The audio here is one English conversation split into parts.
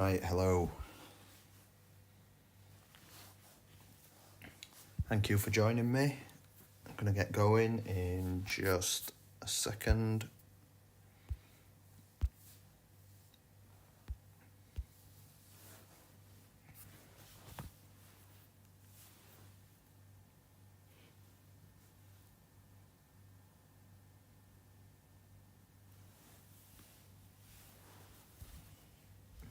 Right, hello. Thank you for joining me. I'm going to get going in just a second.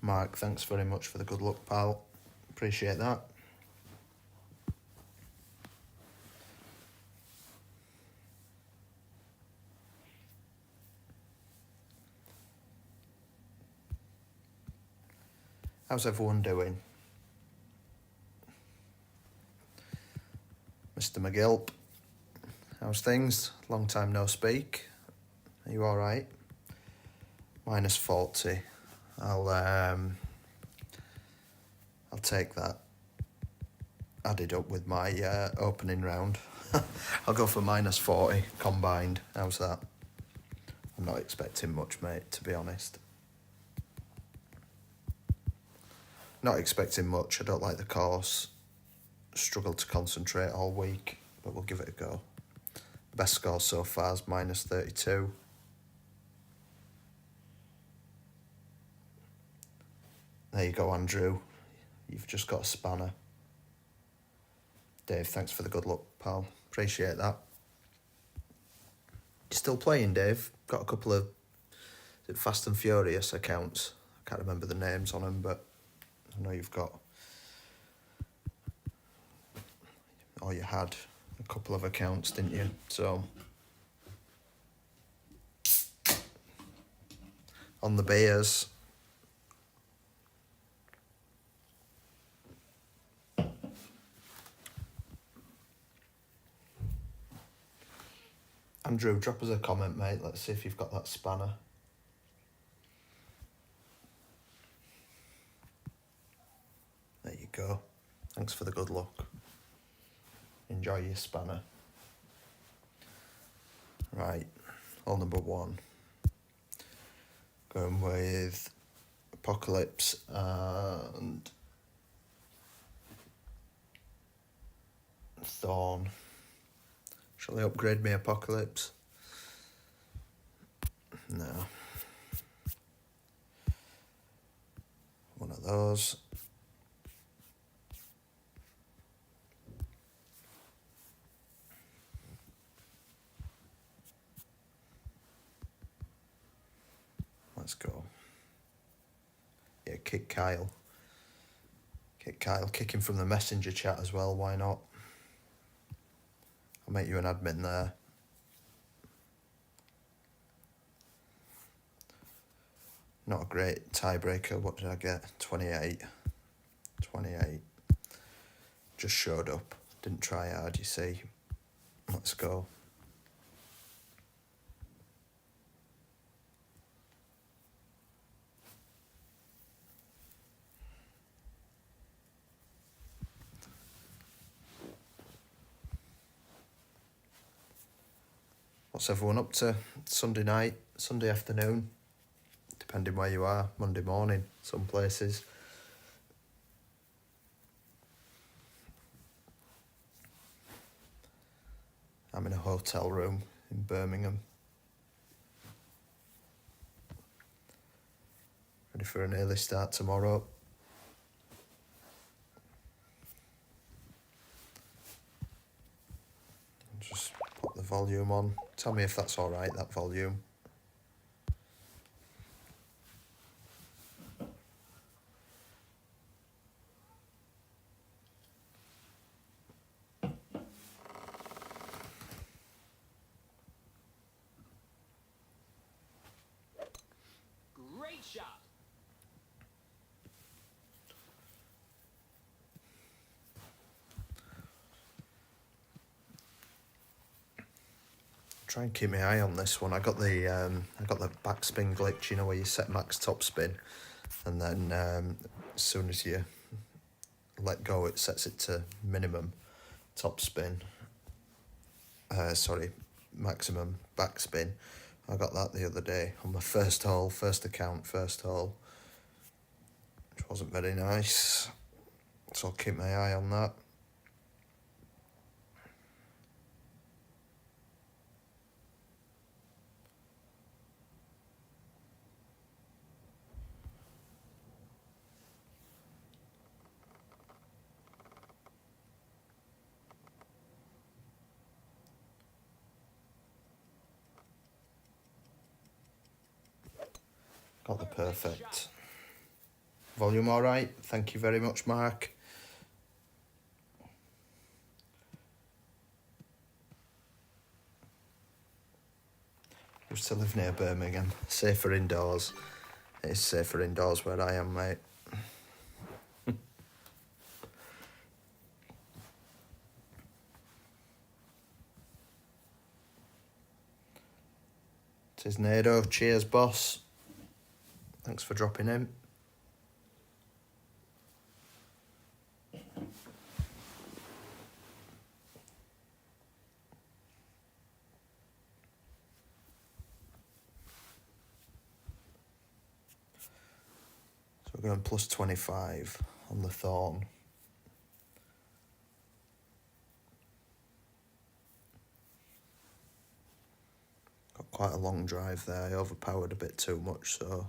Mark, thanks very much for the good luck, pal. Appreciate that. How's everyone doing? Mr. McGill, how's things? Long time no speak. Are you alright? Minus 40. I'll take that added up with my opening round. I'll go for minus 40 combined. How's that? I'm not expecting much, mate, to be honest. Not expecting much. I don't like the course. Struggled to concentrate all week, but we'll give it a go. Best score so far is minus 32. There you go, Andrew. You've just got a spanner. Dave, thanks for the good luck, pal. Appreciate that. You're still playing, Dave? Got a couple of Fast and Furious accounts. I can't remember the names on them, but I know you've got... Or you had a couple of accounts, didn't you? So... On the beers... Andrew, drop us a comment, mate. Let's see if you've got that spanner. There you go. Thanks for the good luck. Enjoy your spanner. Right, hole number 1. Going with Apocalypse and Thorn. Shall I upgrade me Apocalypse? No. One of those. Let's go. Yeah, kick Kyle. Kick Kyle. Kick him from the messenger chat as well, why not? I'll make you an admin there. Not a great tiebreaker. What did I get? 28. 28. Just showed up. Didn't try hard, you see. Let's go. What's everyone up to? Sunday night, Sunday afternoon, depending where you are. Monday morning, some places. I'm in a hotel room in Birmingham. Ready for an early start tomorrow. Just put the volume on. Tell me if that's all right, that volume. Great shot. Try and keep my eye on this one. I got the backspin glitch, you know, where you set max top spin, and then as soon as you let go, it sets it to minimum top spin. Maximum backspin. I got that the other day on my first hole, first account, first hole. which wasn't very nice. So I'll keep my eye on that. Got the perfect. Volume all right? Thank you very much, Mark. Used to live near Birmingham. Safer indoors. It is safer indoors where I am, mate. Tis Nado. Cheers, boss. Thanks for dropping in. So we're going plus 25 on the Thorn. Got quite a long drive there. I overpowered a bit too much, so...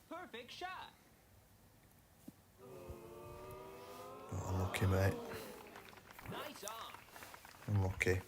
Perfect shot. Oh, unlucky, mate. Nice on. Unlucky.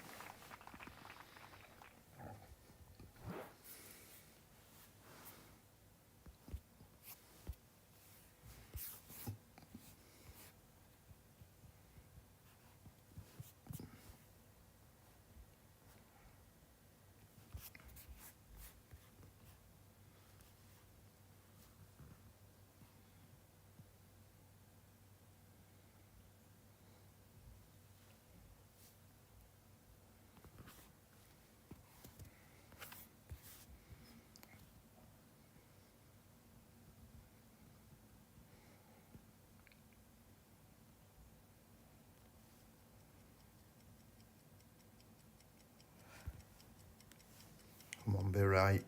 Come on, be right.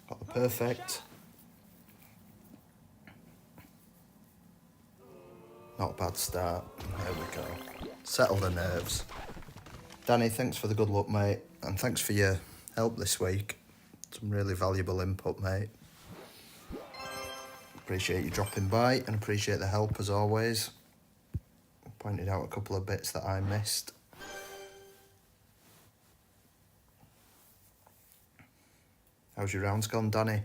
Got the perfect. Not a bad start. There we go. Settle the nerves. Danny, thanks for the good luck, mate. And thanks for your help this week. Some really valuable input, mate. Appreciate you dropping by and appreciate the help as always. Pointed out a couple of bits that I missed. How's your rounds gone, Danny?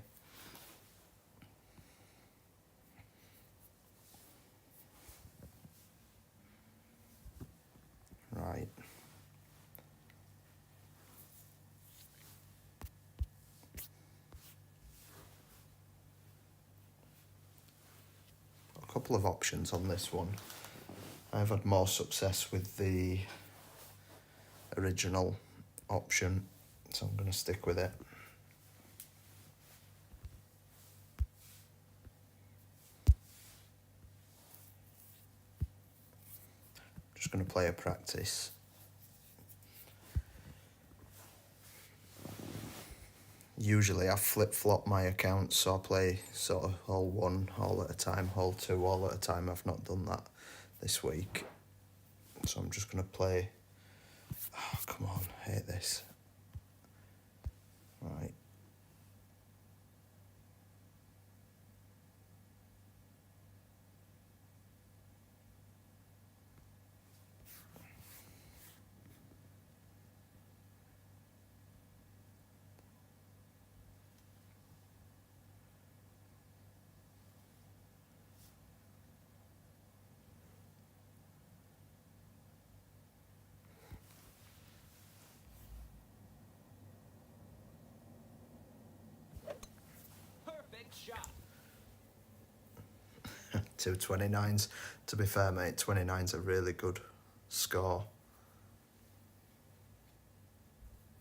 Right. A couple of options on this one. I've had more success with the original option, so I'm going to stick with it. Just going to play a practice. Usually I flip-flop my accounts, so I play sort of hole 1 all at a time, hole 2 all at a time. I've not done that this week. So I'm just going to play... Oh, come on, I hate this. Right. Perfect shot. 2 29s. To be fair, mate, 29's a really good score.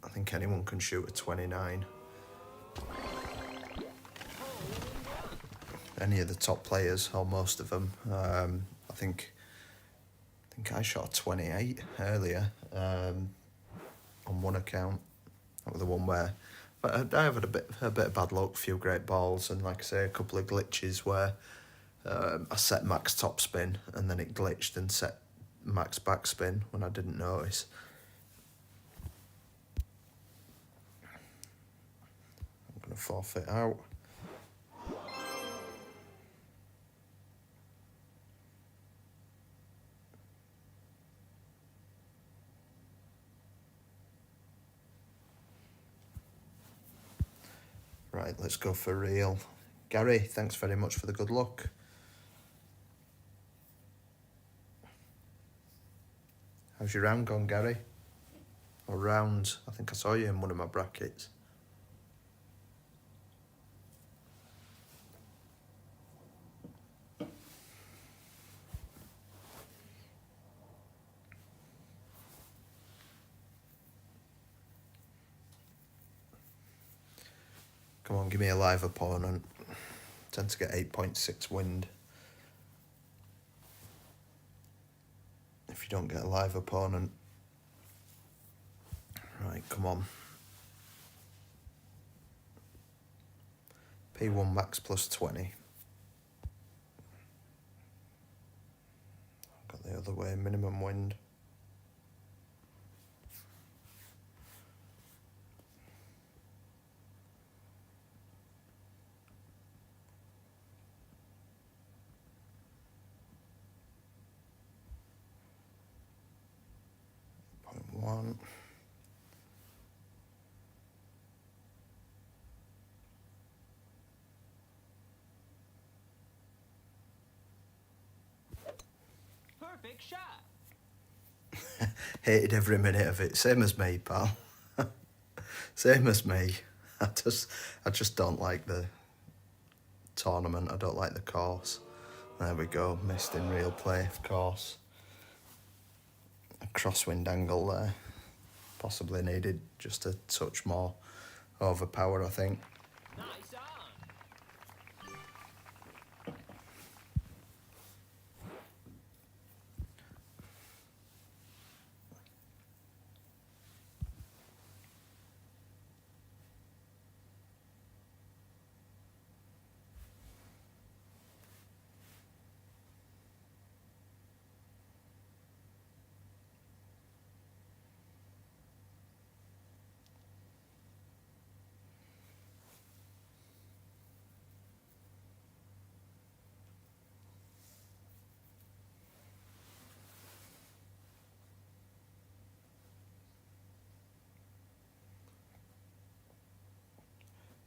I think anyone can shoot a 29. any of the top players or most of them. I think I shot a 28 earlier on one account. That was the one where, but I have had a bit of bad luck, a few great balls, and like I say, a couple of glitches where I set max topspin and then it glitched and set max backspin when I didn't notice. I'm going to forfeit out. Right, let's go for real. Gary, thanks very much for the good luck. How's your round gone, Gary? Or rounds? I think I saw you in one of my brackets. Come on, give me a live opponent. Tend to get 8.6 wind. If you don't get a live opponent. Right, come on. P1 max plus 20. Got the other way, minimum wind. One. Perfect shot. Hated every minute of it. Same as me, pal. Same as me. I just don't like the tournament. I don't like the course. There we go. Missed in real play, of course. A crosswind angle there. Possibly needed just a touch more overpower, I think. Nice on.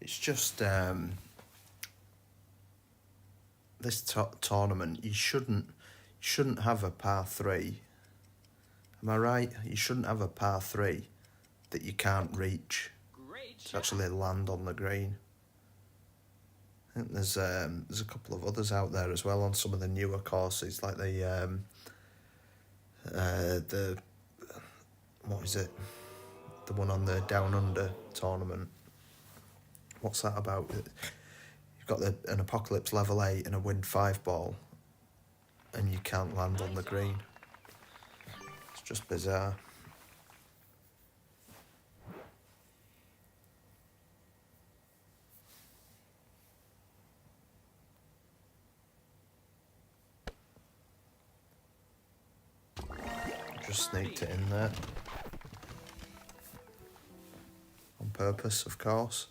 It's just this tournament. You shouldn't have a par 3. Am I right? You shouldn't have a par 3 that you can't reach Great to shot. actually land on the green. I think there's a couple of others out there as well on some of the newer courses, like the what is it? The one on the Down Under tournament. What's that about? You've got an Apocalypse level 8 and a Wind 5 ball, and you can't land on the green. It's just bizarre. Just sneaked it in there. On purpose, of course.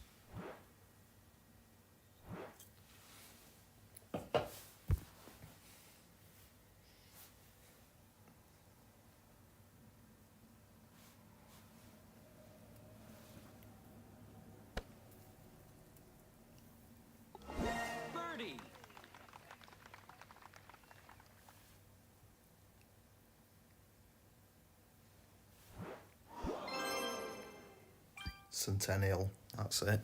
Birdie. Centennial, that's it.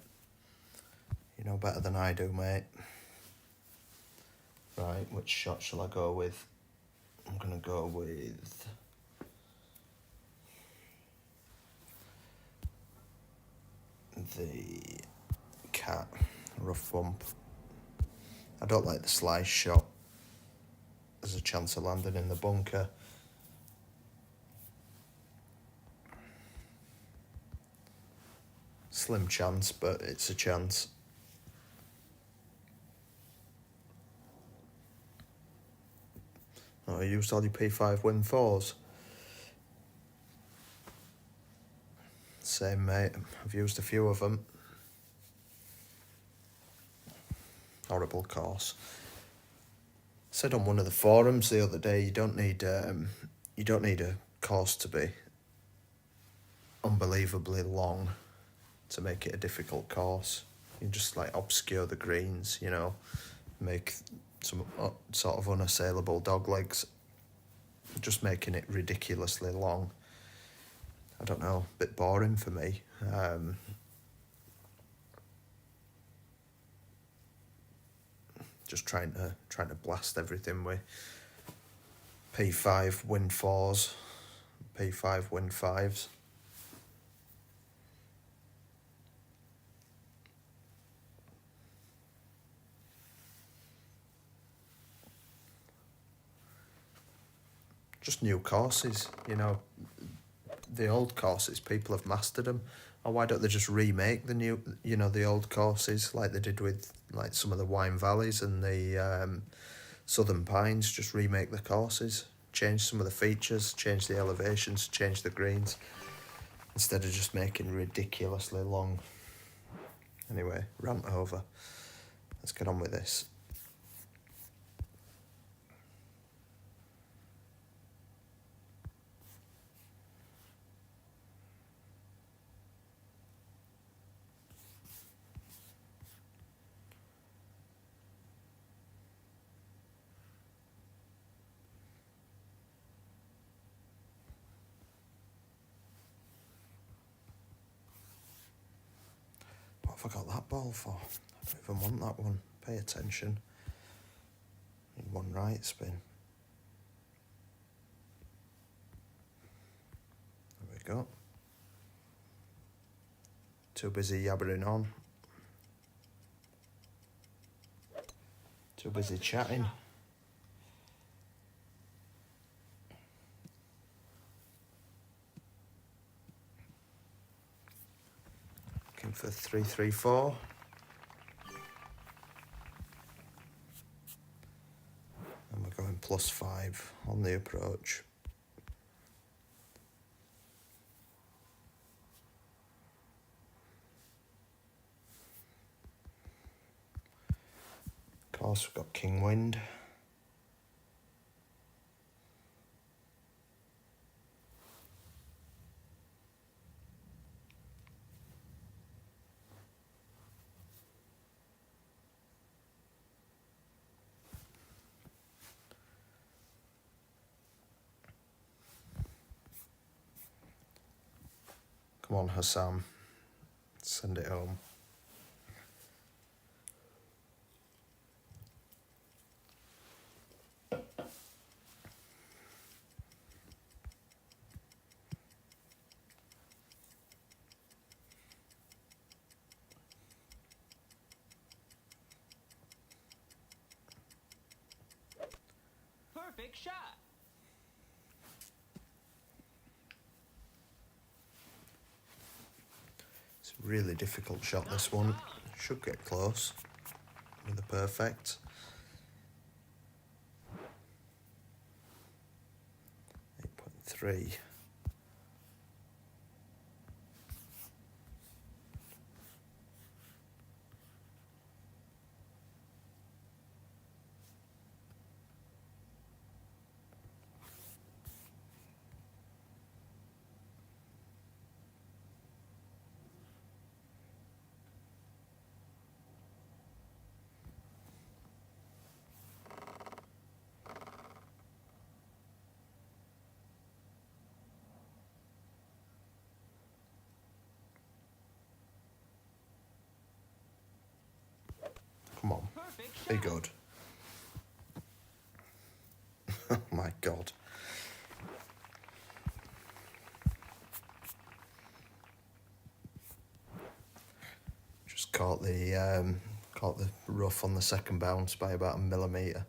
You know better than I do, mate. Right, which shot shall I go with? I'm going to go with the cat, rough bump. I don't like the slice shot. There's a chance of landing in the bunker. Slim chance, but it's a chance. Oh, you used all your P5 win 4s. Same, mate. I've used a few of them. Horrible course. Said on one of the forums the other day, you don't need a course to be unbelievably long to make it a difficult course. You can just like obscure the greens, you know, make some sort of unassailable doglegs. Just making it ridiculously long, I don't know, a bit boring for me. Just trying to blast everything with P5 win 4s, P5 win 5s. Just new courses, you know. The old courses, people have mastered them. Or why don't they just remake the new, you know, the old courses like they did with like some of the Wine Valleys and the Southern Pines? Just remake the courses, change some of the features, change the elevations, change the greens, instead of just making ridiculously long. Anyway, rant over. Let's get on with this. What have I got that ball for? I don't even want that one. Pay attention. Need one right spin. There we go. Too busy yabbering on. Too busy chatting. Looking for 3-3-4. And we're going +5 on the approach. Of course, we've got King Wind. Come on, Hassam. Send it home. Perfect shot. It's a really difficult shot, this one. Should get close with the perfect. 8.3. Come on, Perfect be shot. good. Oh my God. Just caught Caught the rough on the second bounce by about a millimetre.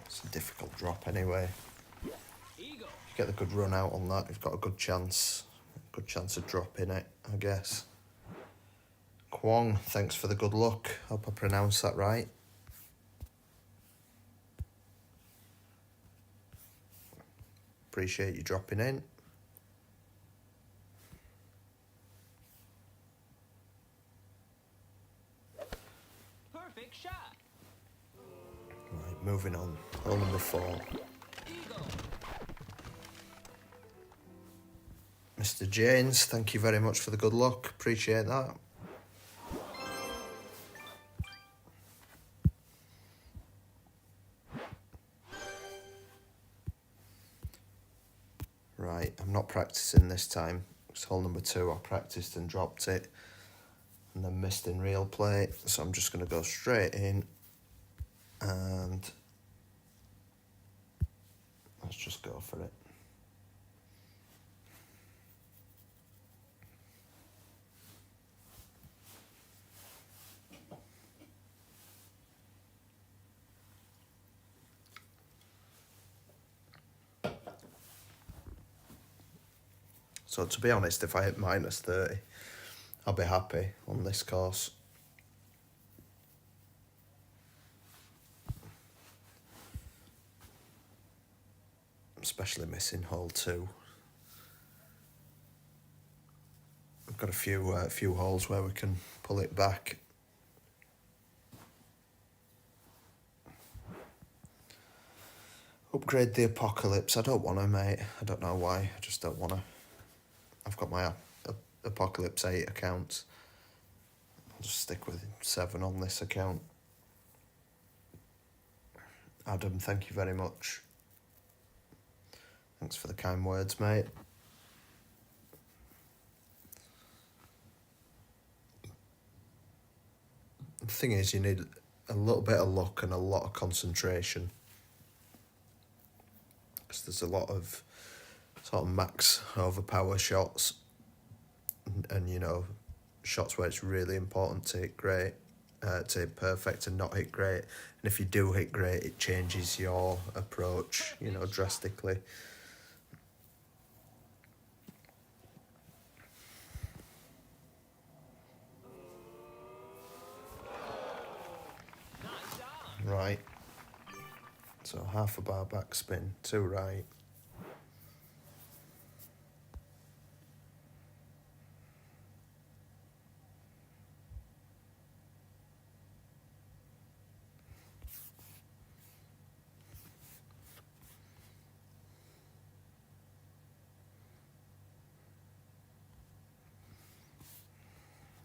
It's a difficult drop anyway. Eagle. If you get the good run out on that, you've got a good chance of dropping it, I guess. Kwong, thanks for the good luck. Hope I pronounced that right. Appreciate you dropping in. Perfect shot. Right, moving on. Hole number 4. Eagle. Mr. Janes, thank you very much for the good luck. Appreciate that. Right, I'm not practicing this time. It's hole number 2. I practiced and dropped it and then missed in real play. So I'm just going to go straight in and let's just go for it. So to be honest, if I hit minus 30, I'll be happy on this course. Especially missing hole 2. I've got a few holes where we can pull it back. Upgrade the Apocalypse. I don't want to, mate. I don't know why. I just don't want to. I've got my Apocalypse 8 accounts. I'll just stick with 7 on this account. Adam, thank you very much. Thanks for the kind words, mate. The thing is, you need a little bit of luck and a lot of concentration. Because there's a lot of sort of max overpower shots. And you know, shots where it's really important to hit great, to hit perfect and not hit great. And if you do hit great, it changes your approach, you know, drastically. Nice on. Right. So half a bar backspin, 2 right.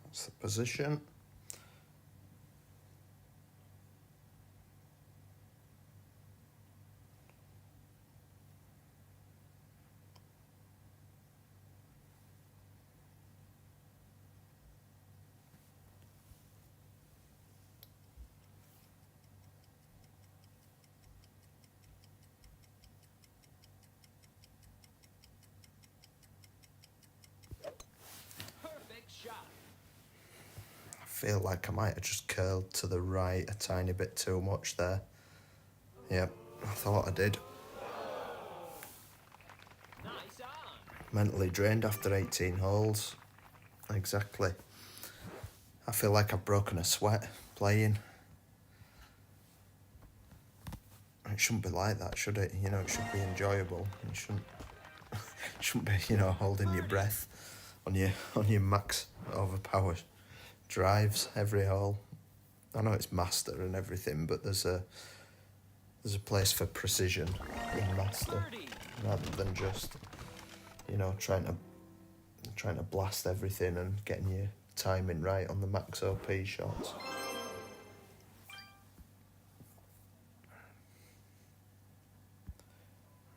That's the position. Perfect shot. I feel like I might have just curled to the right a tiny bit too much there. Yep, I thought I did. Nice on. Mentally drained after 18 holes. Exactly. I feel like I've broken a sweat playing. It shouldn't be like that, should it? You know, it should be enjoyable. It shouldn't be, you know, holding your breath on your max overpower drives every hole. I know it's master and everything, but there's a place for precision in master, rather than just, you know, trying to blast everything and getting your timing right on the max OP shots.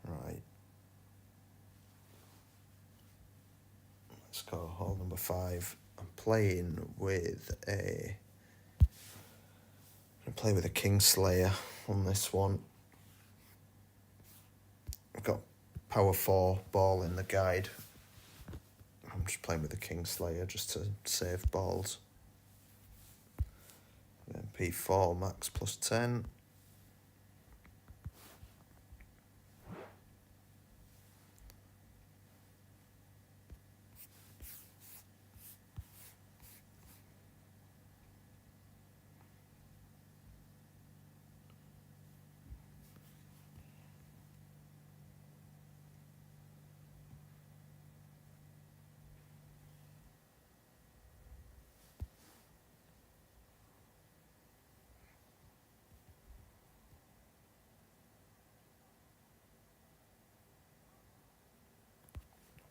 Right. Let's go hole number 5. I'm playing with a Kingslayer on this one. I've got power 4 ball in the guide. I'm just playing with the Kingslayer just to save balls. And P4 max plus 10.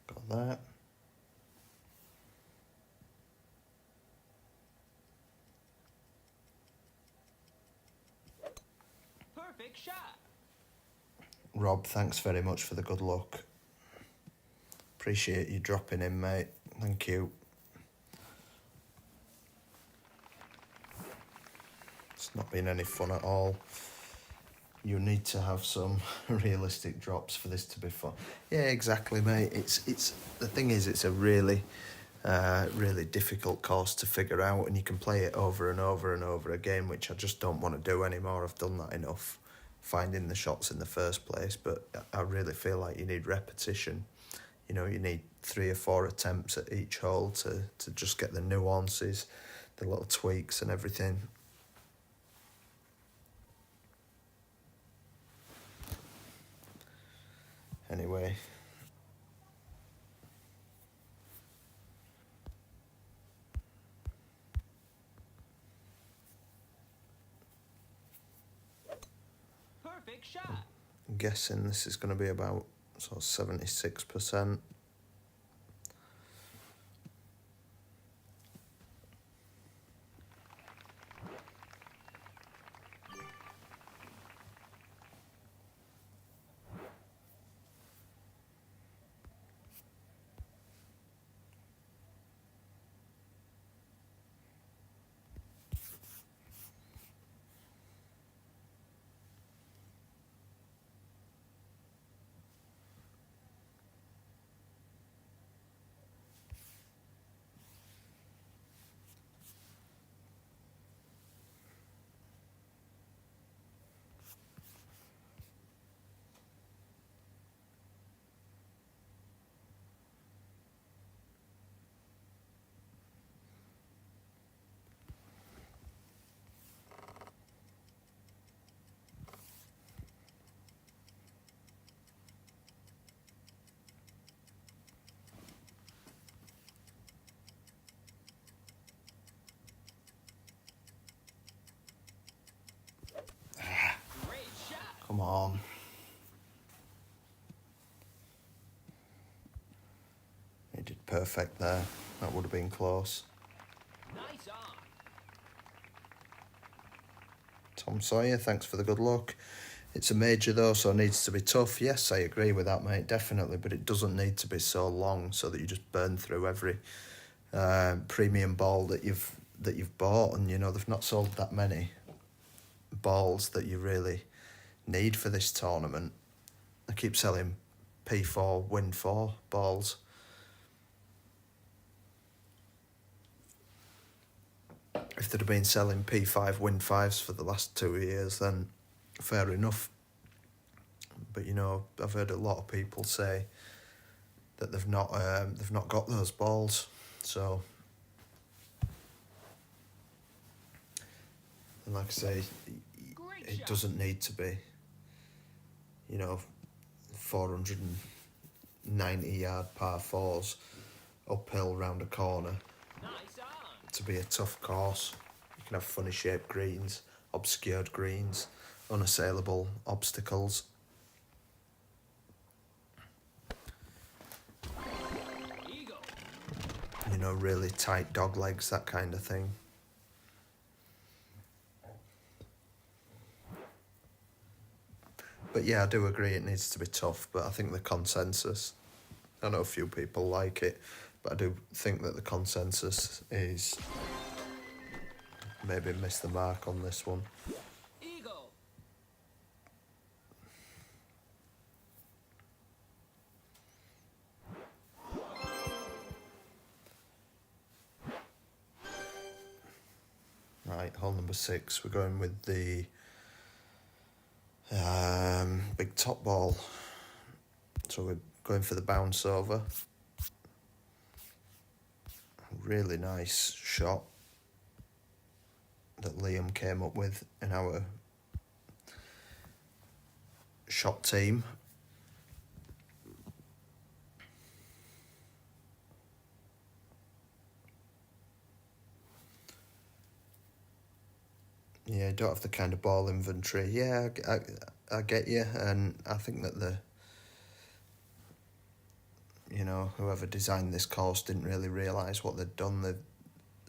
Got that. Perfect shot. Rob, thanks very much for the good luck. Appreciate you dropping in, mate. Thank you. It's not been any fun at all. You need to have some realistic drops for this to be fun. Yeah, exactly, mate. It's the thing is, it's a really difficult course to figure out, and you can play it over and over and over again, which I just don't want to do anymore. I've done that enough, finding the shots in the first place, but I really feel like you need repetition. You know, you need 3 or 4 attempts at each hole to just get the nuances, the little tweaks and everything. Anyway. Perfect shot. I'm guessing this is going to be about sort of 76%. Great shot. Come on. He did perfect there. That would have been close. Nice on. Tom Sawyer, thanks for the good luck. It's a major though, so it needs to be tough. Yes, I agree with that, mate, definitely. But it doesn't need to be so long so that you just burn through every premium ball that you've bought. And you know they've not sold that many balls that you really need for this tournament. I keep selling P4 Win 4 balls. If they'd have been selling P5 Win 5s for the last 2 years, then fair enough. But you know, I've heard a lot of people say that they've not got those balls. So, and like I say, Great it shot. doesn't need to be, you know, 490-yard par 4s uphill round a corner Nice on. to be a tough course. You can have funny shaped greens, obscured greens, unassailable obstacles. Eagle. You know, really tight dog legs, that kind of thing. But yeah, I do agree it needs to be tough, but I think the consensus, I know a few people like it, but I do think that the consensus is maybe miss the mark on this one. Eagle. Right, hole number 6. We're going with the big top ball. So we're going for the bounce over. Really nice shot that Liam came up with in our shot team. Yeah, don't have the kind of ball inventory. Yeah, I get you, and I think that whoever designed this course didn't really realise what they'd done. They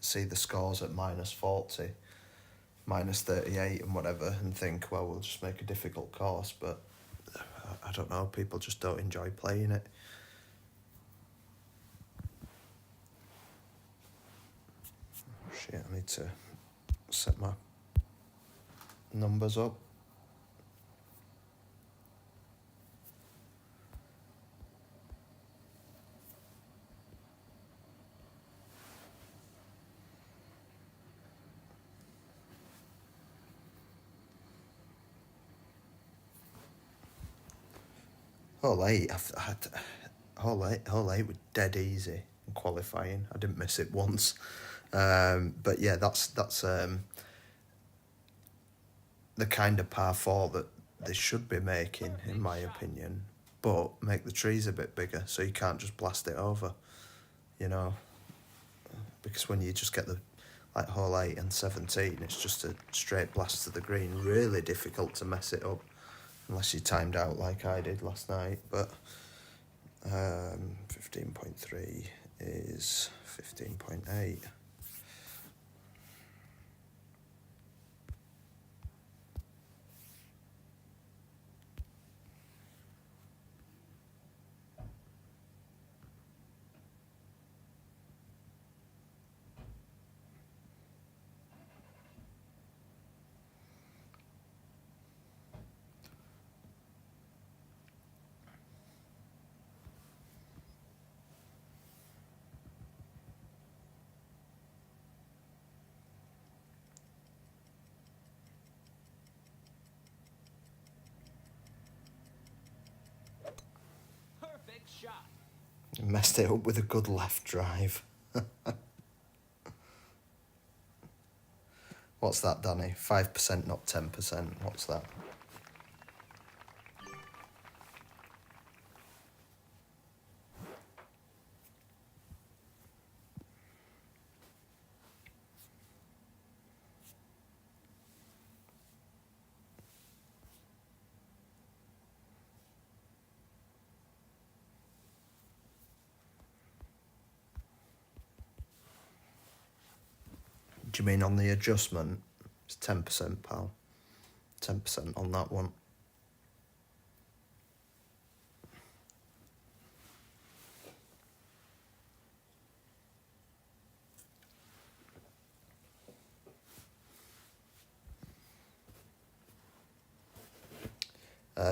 see the scores at -40, -38 and whatever, and think, well, we'll just make a difficult course, but I don't know, people just don't enjoy playing it. Shit, I need to set my numbers up. Hole 8, hole 8 was dead easy in qualifying. I didn't miss it once. But yeah, that's the kind of par 4 that they should be making, in my opinion. But make the trees a bit bigger so you can't just blast it over, because when you just get like hole 8 and 17, it's just a straight blast to the green. Really difficult to mess it up unless you timed out like I did last night. But 15.3 is 15.8. Perfect shot. Messed it up with a good left drive. What's that, Danny? 5%, not 10%. What's that? Do you mean on the adjustment? It's 10%, pal. 10% on that one.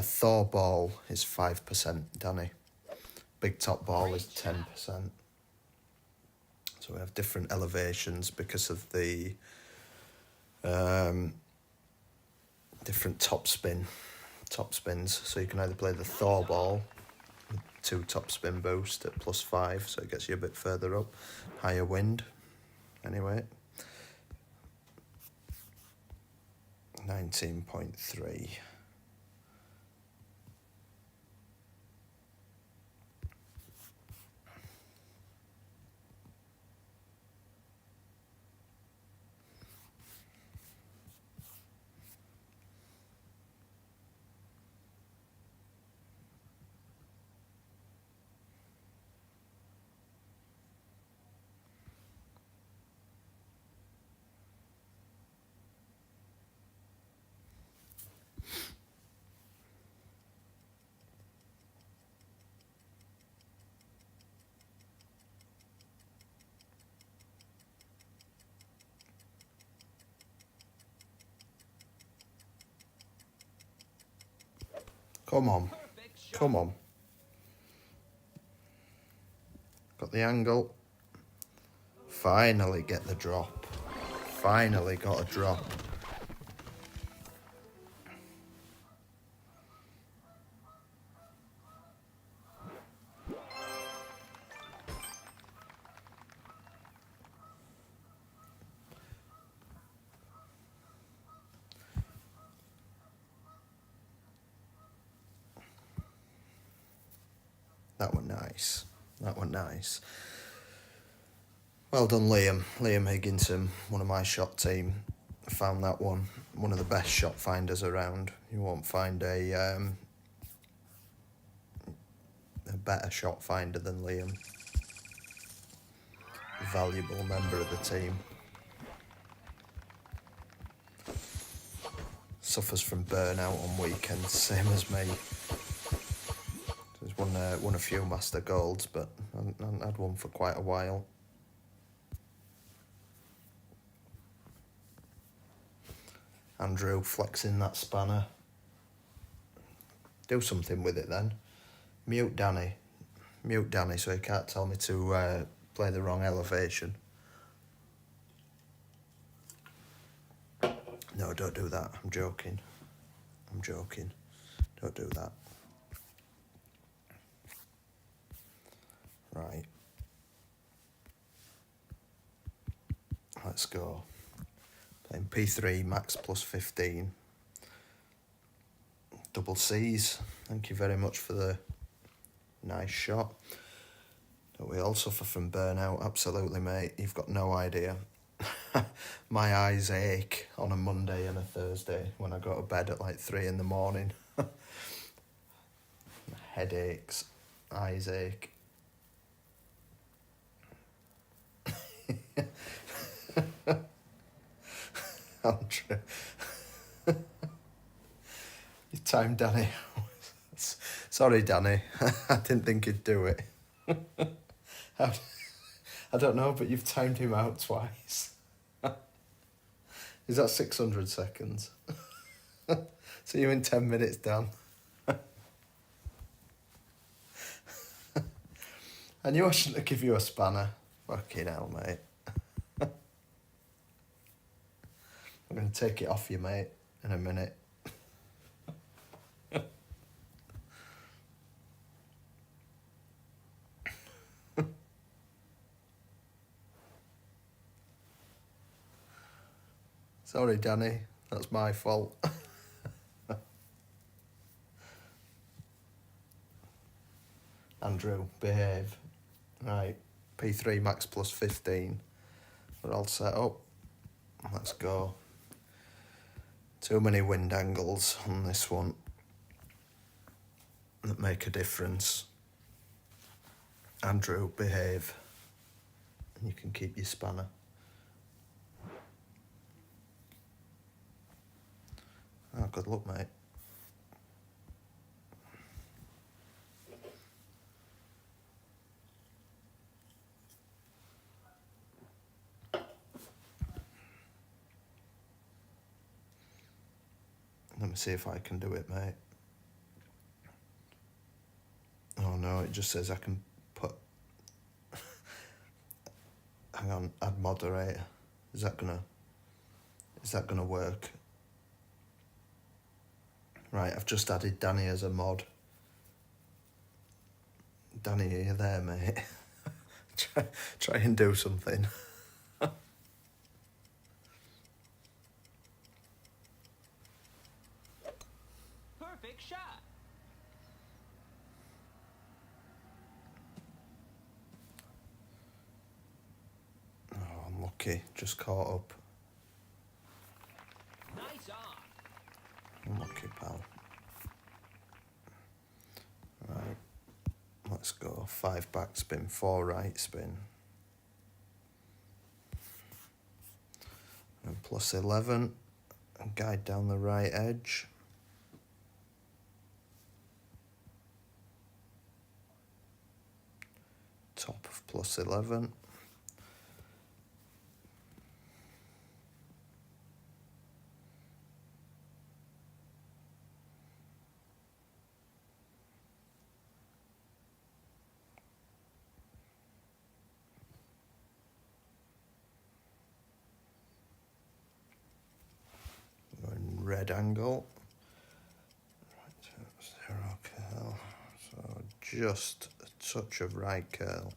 Thor ball is 5%, Danny. Big top ball is 10%. So we have different elevations because of the different top spins. So you can either play the Thor ball, 2 top spin boost at +5, so it gets you a bit further up, higher wind. Anyway, 19.3. Come on. Perfect shot. Come on. Got the angle. Finally get the drop. finally got a drop. That one nice. That one nice. Well done, Liam. Liam Higginson, one of my shot team, found that one. One of the best shot finders around. You won't find a better shot finder than Liam. Valuable member of the team. Suffers from burnout on weekends, same as me. He's won a few Master Golds, but I haven't had one for quite a while. Andrew flexing that spanner. Do something with it then. Mute Danny so he can't tell me to play the wrong elevation. No, don't do that. I'm joking. Don't do that. Right. Let's go. Playing P3 max plus 15. Double C's. Thank you very much for the nice shot. Don't we all suffer from burnout? Absolutely, mate. You've got no idea. My eyes ache on a Monday and a Thursday when I go to bed at like 3 in the morning. Headaches, eyes ache. Andrew. You timed Danny. Sorry, Danny. I didn't think he'd do it. I don't know, but you've timed him out twice. Is that 600 seconds? See you in 10 minutes, Dan. I knew I shouldn't have given you a spanner. Fucking hell, mate. I'm going to take it off you, mate, in a minute. Sorry, Danny. That's my fault. Andrew, behave. Right, P3 max plus 15. We're all set up. Let's go. Too many wind angles on this one that make a difference. Andrew, behave. You can keep your spanner. Oh, good luck, mate. Let me see if I can do it, mate. Oh no, it just says I can put... Hang on, add moderator. Is that gonna work? Right, I've just added Danny as a mod. Danny, are you there, mate? try and do something. Perfect shot. Oh, I'm lucky. Just caught up. Nice on. Unlucky, pal. Right. Let's go. 5 back spin, 4 right spin. And plus 11. And guide down the right edge. Top of plus 11. mid angle. Right, 0 curl. So just a touch of right curl.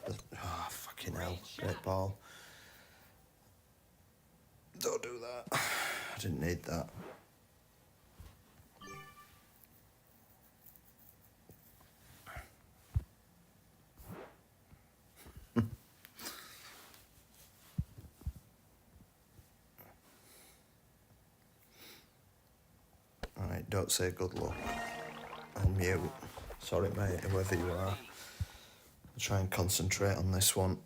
Oh, fucking hell. Great ball. Don't do that. I didn't need that. Right, don't say good luck. I'll mute. Sorry, mate, whoever you are. I'll try and concentrate on this one.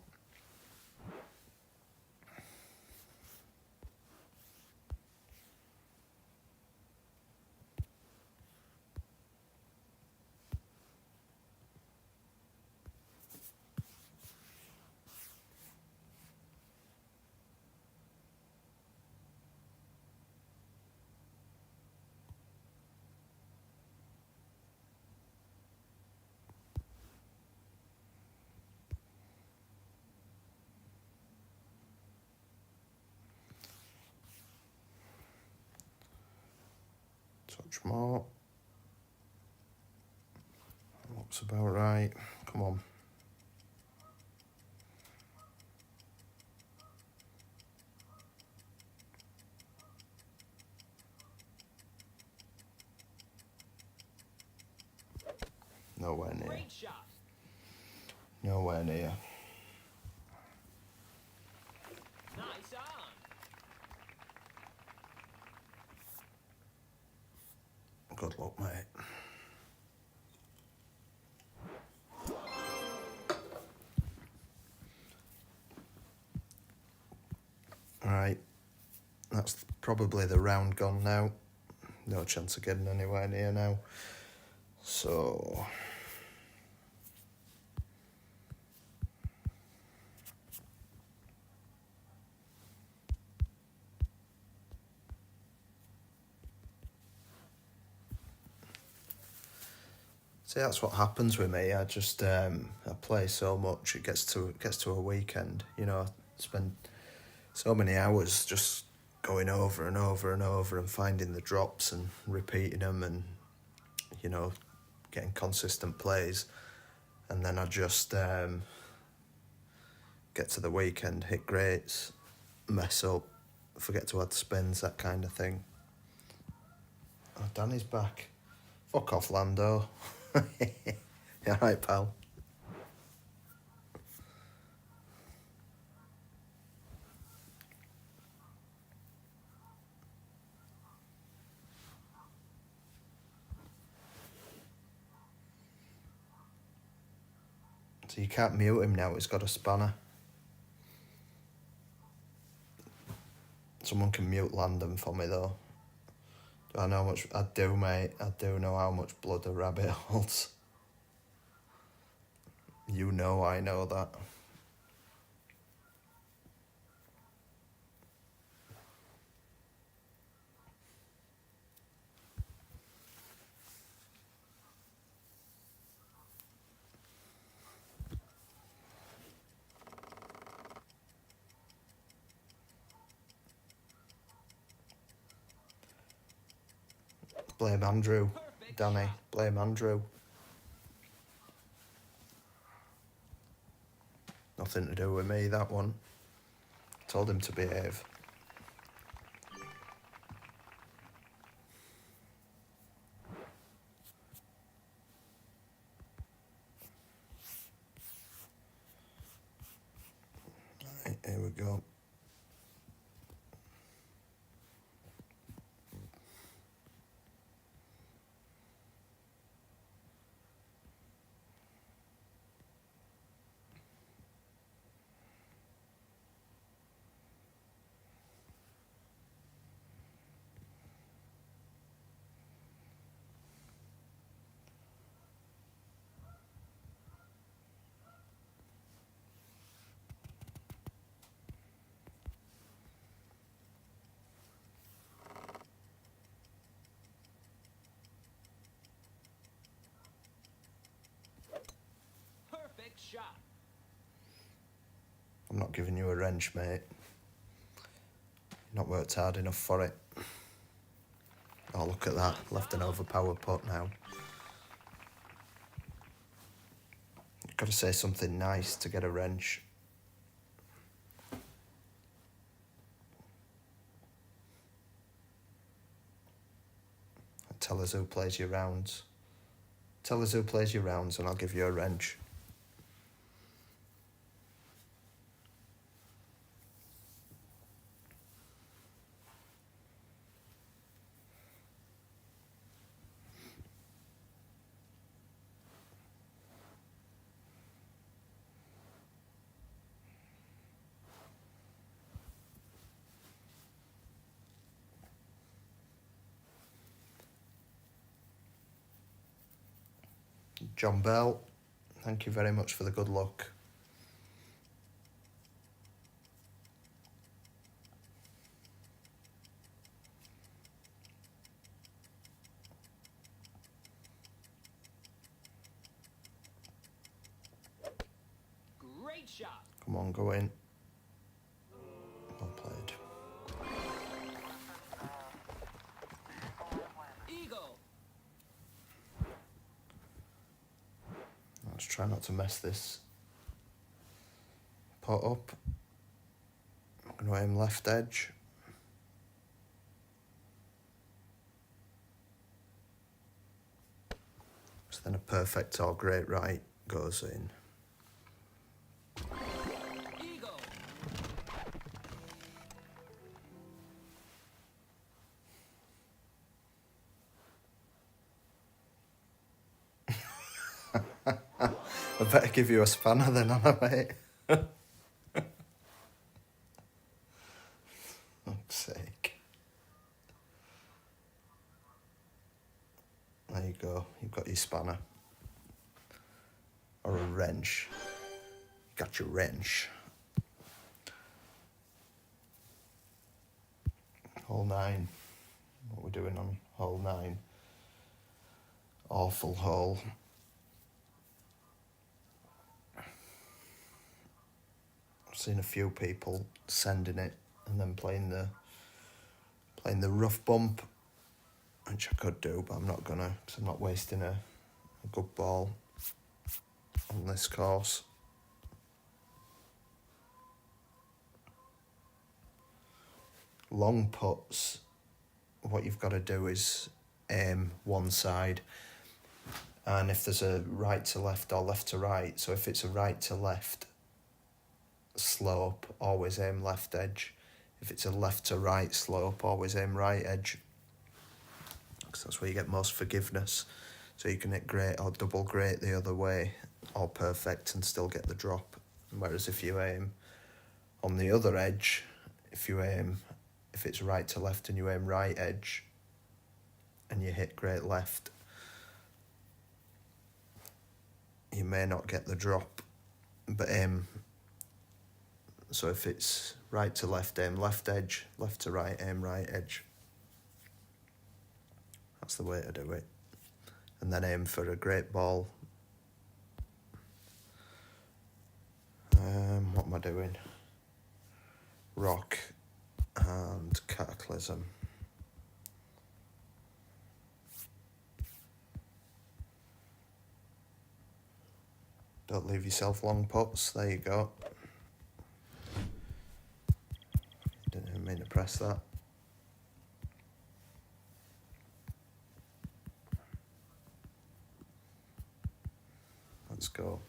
Touch more. Looks about right. Come on. Nowhere near. Great shot. Nowhere near. Nice on. Good luck, mate. Right. That's probably the round gone now. No chance of getting anywhere near now. So... See, that's what happens with me. I just I play so much. It gets to a weekend. You know, I spend so many hours just going over and over and over and finding the drops and repeating them and, you know, getting consistent plays. And then I just get to the weekend, hit greats, mess up, forget to add spins, that kind of thing. Oh, Danny's back. Fuck off, Lando. Yeah, right, pal. So you can't mute him now, he's got a spanner. Someone can mute Landon for me, though. Do I know how much... I do, mate. I do know how much blood a rabbit holds. You know I know that. Blame Andrew. Perfect Danny, shot. blame Andrew. Nothing to do with me, that one. Told him to behave. Right, here we go. Perfect shot. I'm not giving you a wrench, mate. Not worked hard enough for it. Oh, look at that. Left an overpower putt now. You've got to say something nice to get a wrench. Tell us who plays your rounds. Tell us who plays your rounds and I'll give you a wrench. John Bell, thank you very much for the good luck. Great shot. Come on, go in. Well played. Eagle. Let's try not to mess this putt up. I'm going to aim left edge. So then a perfect or great right goes in. Eagle. I better give you a spanner then, Anna, mate. Fuck's sake. There you go. You've got your spanner. Or a wrench. You got your wrench. Hole 9. What we're doing on hole 9. Awful hole. I've seen a few people sending it and then playing the rough bump, which I could do, but I'm not gonna, because I'm not wasting a good ball on this course. Long putts, what you've got to do is aim one side, and if there's a right to left or left to right, so if it's a right to left slope, always aim left edge. If it's a left to right slope, always aim right edge, because that's where you get most forgiveness. So you can hit great or double great the other way, or perfect and still get the drop. Whereas if you aim on the other edge, if it's right to left and you aim right edge and you hit great left, you may not get the drop, but aim. So if it's right to left, aim left edge, left to right, aim right edge. That's the way to do it. And then aim for a great ball. What am I doing? Rock and Cataclysm. Don't leave yourself long putts. There you go. Didn't even mean to press that. Let's go.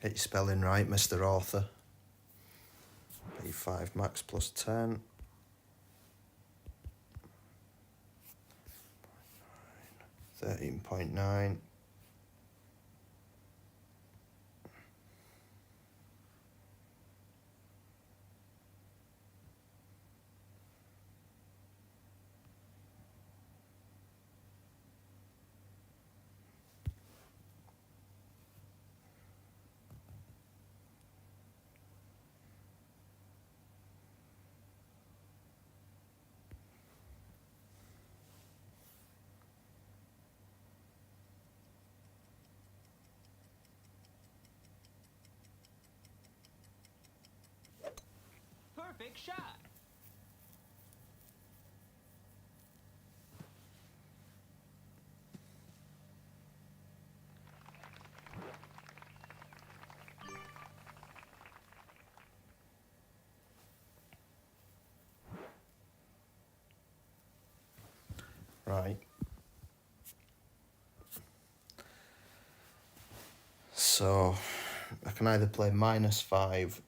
Get your spelling right, Mr. Author. B5 max plus 10. 13.9. Perfect shot. Right. So I can either play -5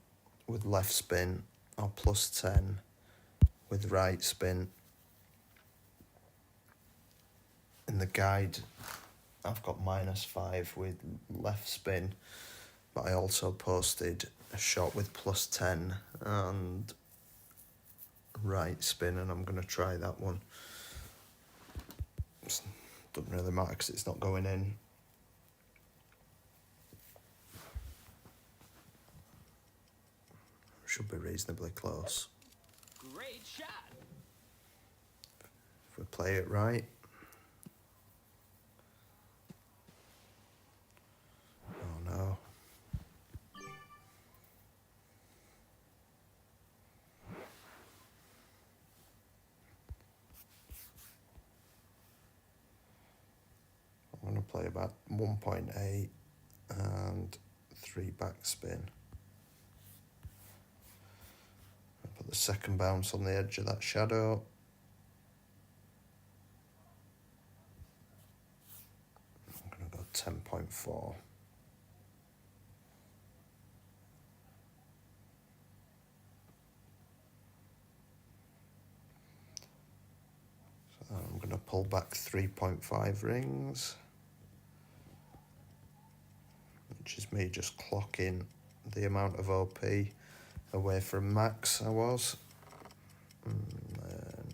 with left spin or +10 with right spin. In the guide, I've got -5 with left spin, but I also posted a shot with +10 and right spin, and I'm going to try that one. It doesn't really matter because it's not going in. Should be reasonably close. Great shot. If we play it right. Oh no. I'm going to play about 1.8 and 3 backspin. I'll put the second bounce on the edge of that shadow. I'm going to go 10.4. So I'm going to pull back 3.5 rings, which is me just clocking the amount of OP away from max I was. And then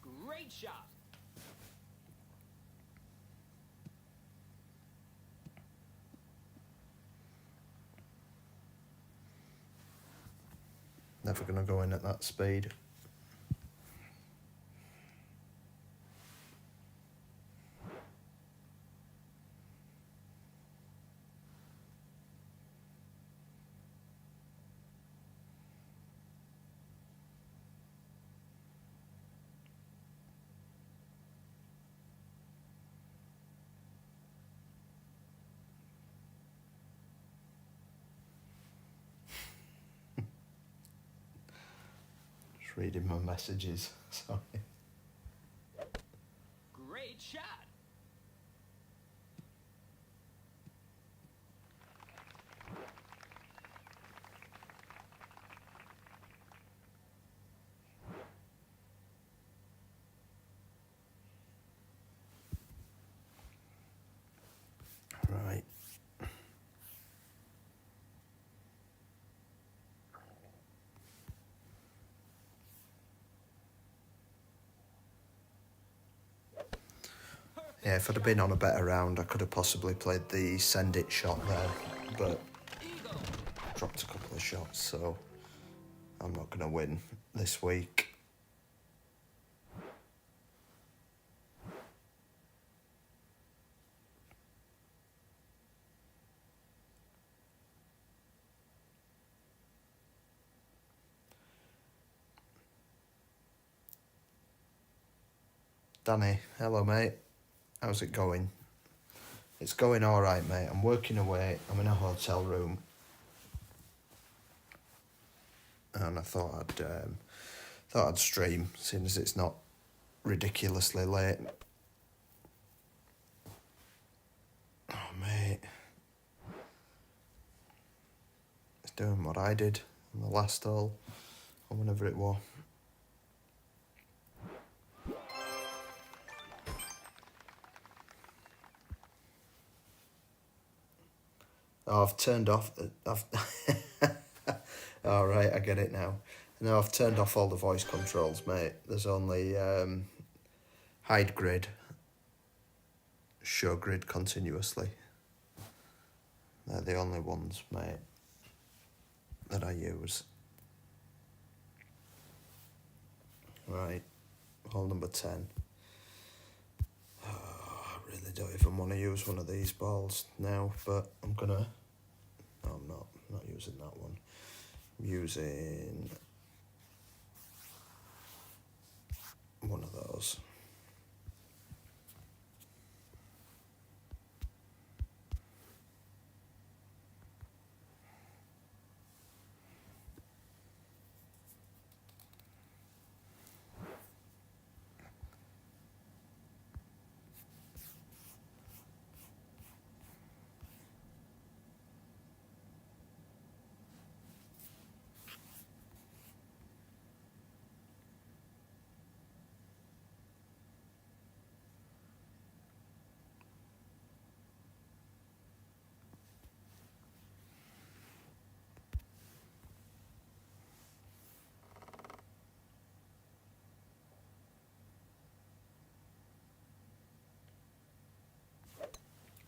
Great shot. never going to go in at that speed. Just reading my messages, sorry. Great shot. Right. Yeah, if I'd have been on a better round, I could have possibly played the send it shot there, but Eagle. dropped a couple of shots, so I'm not going to win this week. Danny, hello mate. How's it going? It's going all right, mate. I'm working away. I'm in a hotel room, and I thought I'd stream, seeing as it's not ridiculously late. Oh mate, it's doing what I did on the last hole, or whenever it was. Oh, I've turned off. I've. All right, I get it now. No, I've turned off all the voice controls, mate. There's only hide grid, show grid continuously. They're the only ones, mate, that I use. Right, hole number 10. Oh, really don't even want to use one of these balls now, but I'm gonna. No, I'm not. I'm not using that one. I'm using one of those.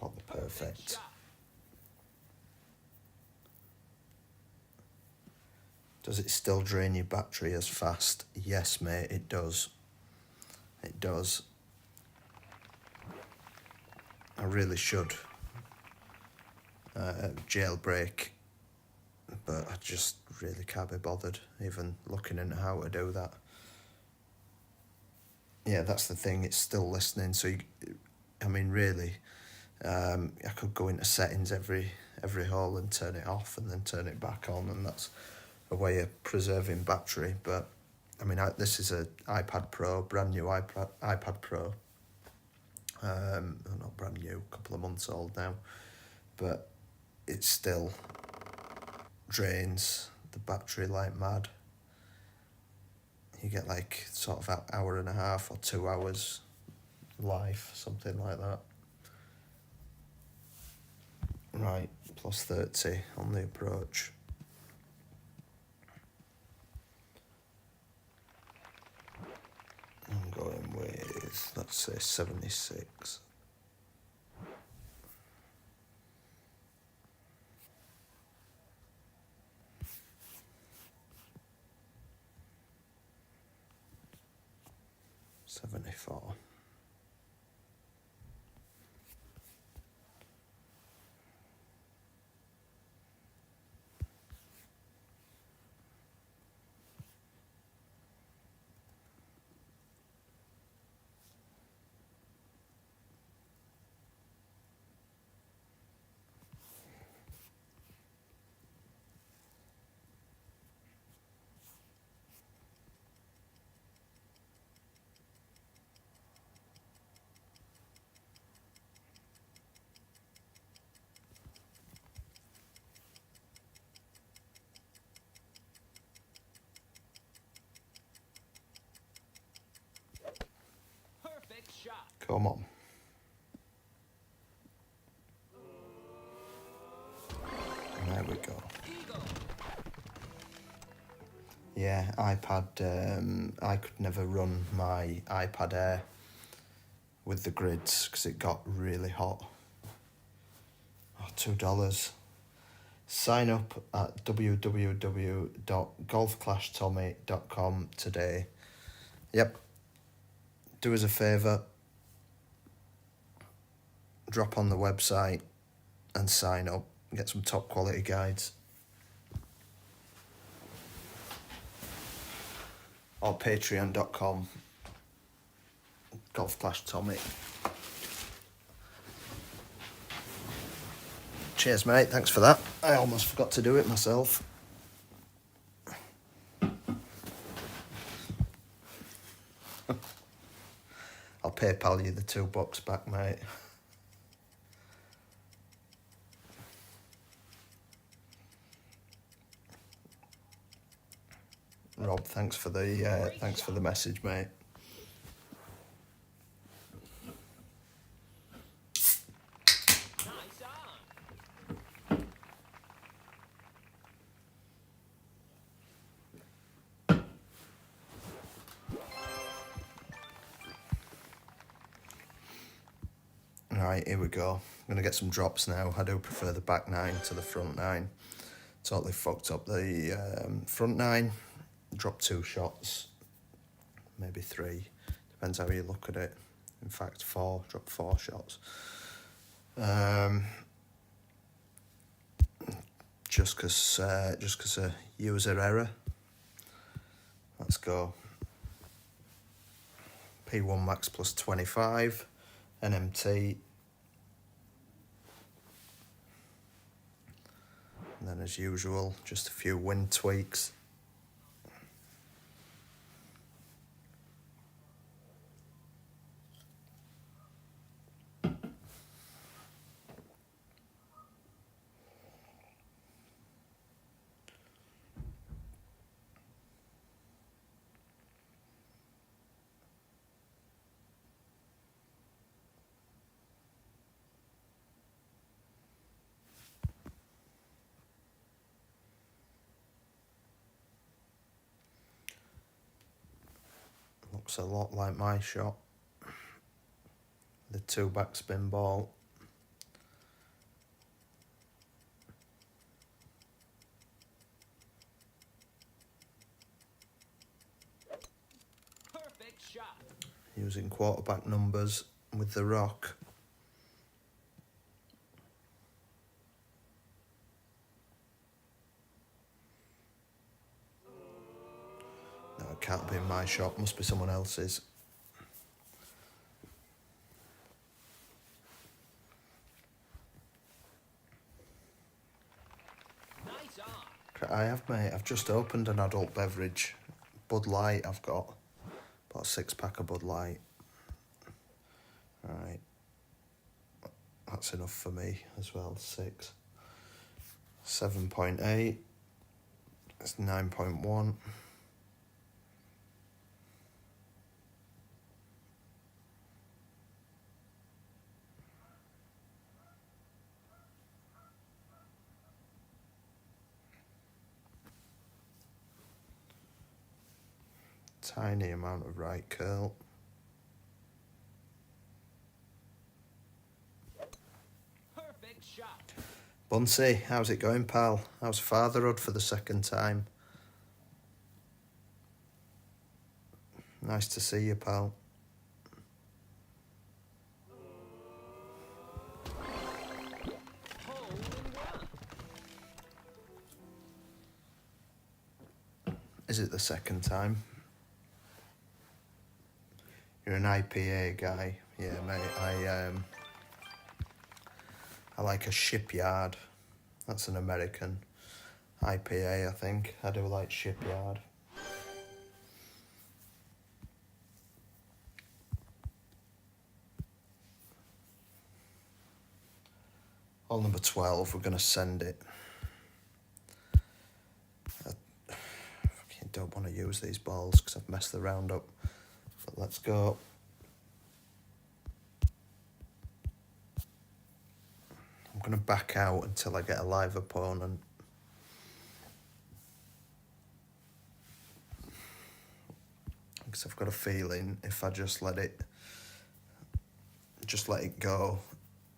Got the perfect. shot. Does it still drain your battery as fast? Yes, mate, it does. It does. I really should jailbreak, but I just really can't be bothered even looking into how to do that. Yeah, that's the thing, it's still listening, so I mean really, I could go into settings every hole and turn it off and then turn it back on, and that's a way of preserving battery. But I mean, this is a iPad Pro, brand new iPad Pro. Not brand new, a couple of months old now, but it still drains the battery like mad. You get like sort of an hour and a half or 2 hours life, something like that. Right, plus 30 on the approach. I'm going with, let's say, 76. $74. Perfect shot. Come on. There we go. Eagle. Yeah, iPad, I could never run my iPad Air with the grids because it got really hot. Oh, $2. Sign up at www.golfclashtommy.com today. Yep. Do us a favour. Drop on the website and sign up. Get some top quality guides. Or patreon.com. Golf Clash Tommy. Cheers, mate. Thanks for that. I almost forgot to do it myself. I'll PayPal you the $2 back, mate. Rob, thanks for the message, mate. Nice on. Right, here we go. I'm going to get some drops now. I do prefer the back nine to the front nine. Totally fucked up the front nine. Dropped 2 shots, maybe 3. Depends how you look at it. In fact, dropped 4 shots. Just because of user error. Let's go. P1 max plus 25, NMT. And then as usual, just a few wind tweaks. Looks a lot like my shot. The 2 backspin ball. Perfect shot. Using quarterback numbers with the rock. No, it can't be my shot, must be someone else's. Nice on. I have, mate. I've just opened an adult beverage. Bud Light I've got. About a 6-pack of Bud Light. Right. That's enough for me as well. 6. 7.8. That's 9.1. Tiny amount of right curl. Perfect shot. Bunsey, how's it going, pal? How's fatherhood for the 2nd time? Nice to see you, pal. Hole in one. Is it the 2nd time? You're an IPA guy. Yeah, mate. I like a Shipyard. That's an American IPA, I think. I do like Shipyard. Hole number 12, we're going to send it. I fucking don't want to use these balls because I've messed the round up. But let's go. I'm going to back out until I get a live opponent. Because I've got a feeling if I just let it go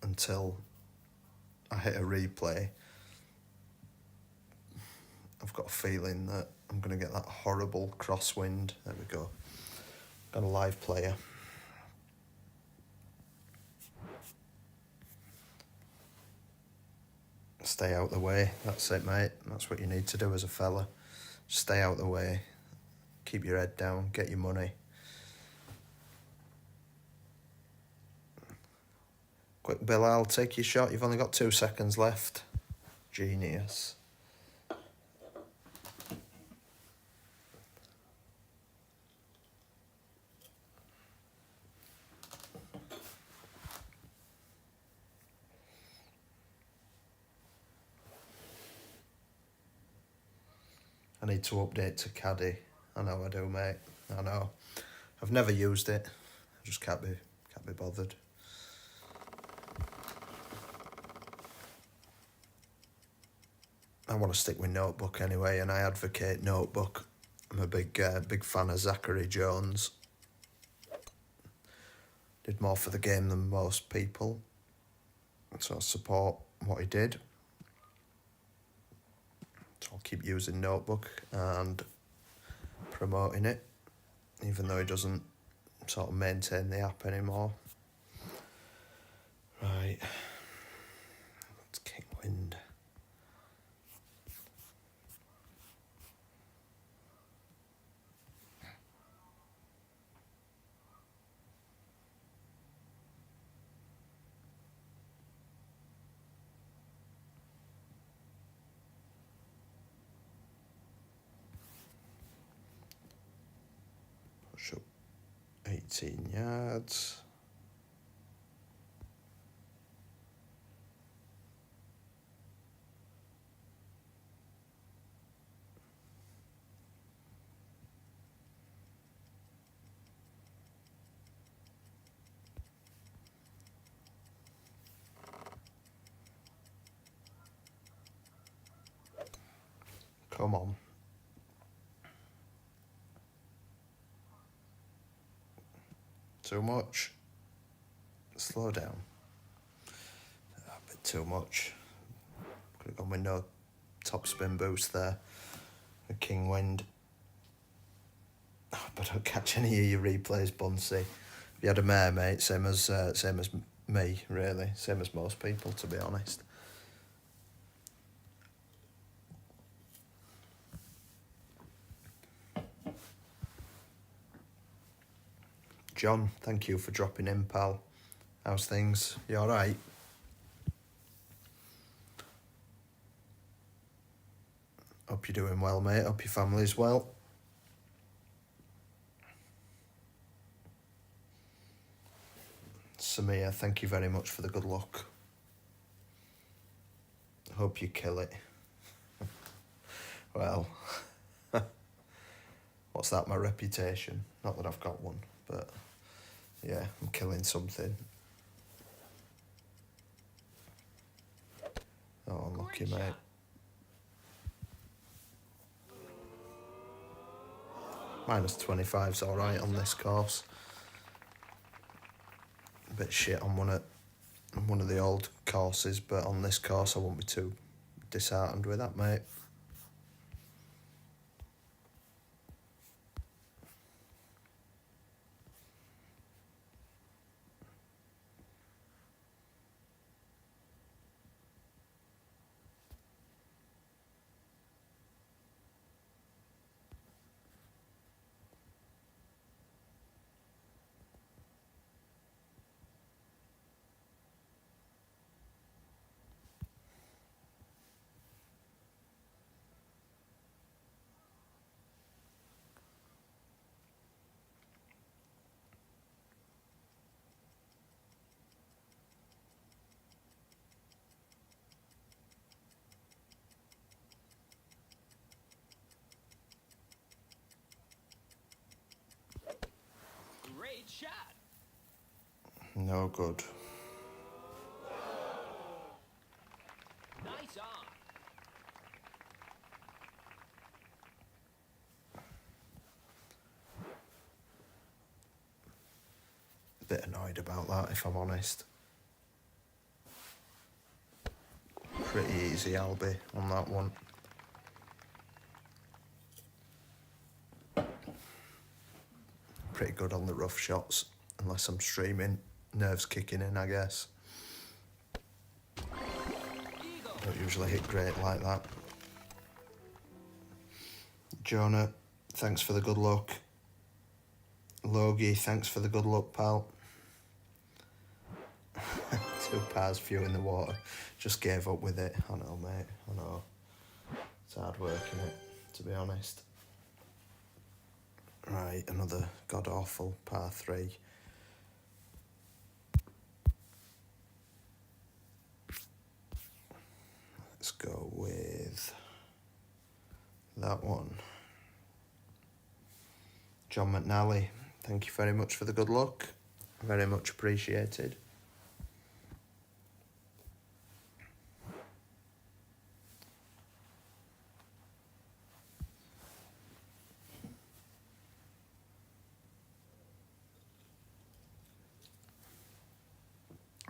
until I hit a replay, I've got a feeling that I'm going to get that horrible crosswind. There we go. Got a live player. Stay out the way. That's it, mate. That's what you need to do as a fella. Stay out the way. Keep your head down. Get your money. Quick, Bill, I'll take your shot. You've only got 2 seconds left. Genius. I need to update to Caddy. I know I do, mate. I know. I've never used it. I just can't be bothered. I want to stick with Notebook anyway, and I advocate Notebook. I'm a big fan of Zachary Jones. Did more for the game than most people, so I support what he did. So I'll keep using Notebook and promoting it, even though he doesn't sort of maintain the app anymore. Right. It's King Wind. Push up 18 yards. Come on. Too much. Slow down. A bit too much. Could have gone with no top spin boost there. A King Wind. But I don't catch any of your replays, Bunsey. If you had a mare, mate, same as me, really. Same as most people, to be honest. John, thank you for dropping in, pal. How's things? You alright? Hope you're doing well, mate. Hope your family's well. Samir, thank you very much for the good luck. Hope you kill it. Well, what's that, my reputation? Not that I've got one, but yeah, I'm killing something. Oh, unlucky, mate. Minus 25's alright on this course. A bit shit on one of the old courses, but on this course I won't be too disheartened with that, mate. Great shot. No good. Nice on. A bit annoyed about that, if I'm honest. Pretty easy, Albie, on that one. Pretty good on the rough shots, unless I'm streaming. Nerves kicking in, I guess. Eagle. Don't usually hit great like that. Jonah, thanks for the good luck. Logie, thanks for the good luck, pal. 2 pars, few in the water. Just gave up with it. I know, mate. I know. It's hard work, innit, to be honest. Right, another god-awful par 3. Let's go with that one. John McNally, thank you very much for the good luck. Very much appreciated.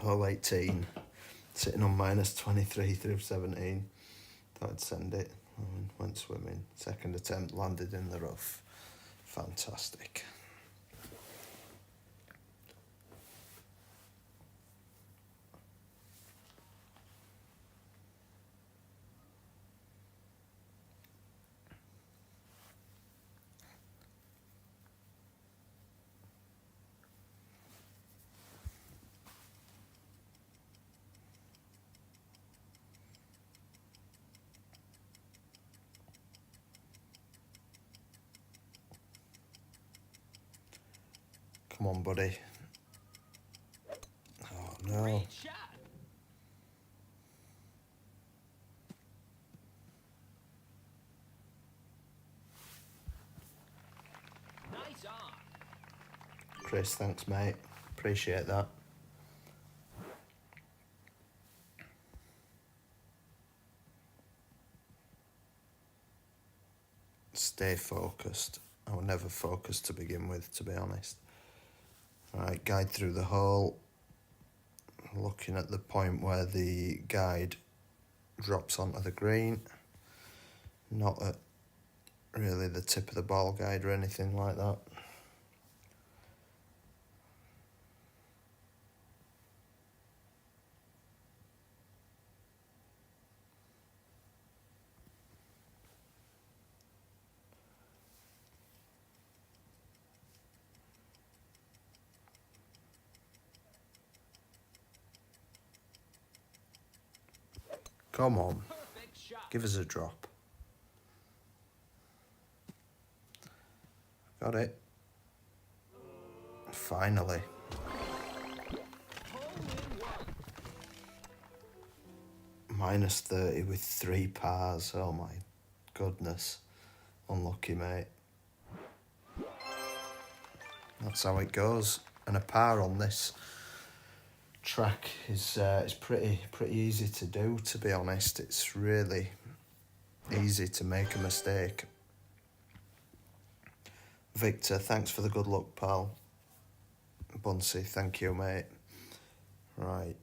Hole 18, sitting on minus 23 through 17. Thought I'd send it. Went swimming. Second attempt, landed in the rough. Fantastic. Come on, buddy. Oh, no. Great shot. Nice on. Chris, thanks, mate. Appreciate that. Stay focused. I was never focused to begin with, to be honest. Alright, guide through the hole. Looking at the point where the guide drops onto the green. Not at really the tip of the ball guide or anything like that. Come on, Perfect shot. give us a drop. Got it. Finally. Hole in one. Minus 30 with 3 pars. Oh my goodness. Unlucky, mate. That's how it goes. And a par on this track is pretty easy to do, to be honest. It's really easy to make a mistake. Victor, thanks for the good luck, pal. Bunsey, thank you, mate. Right.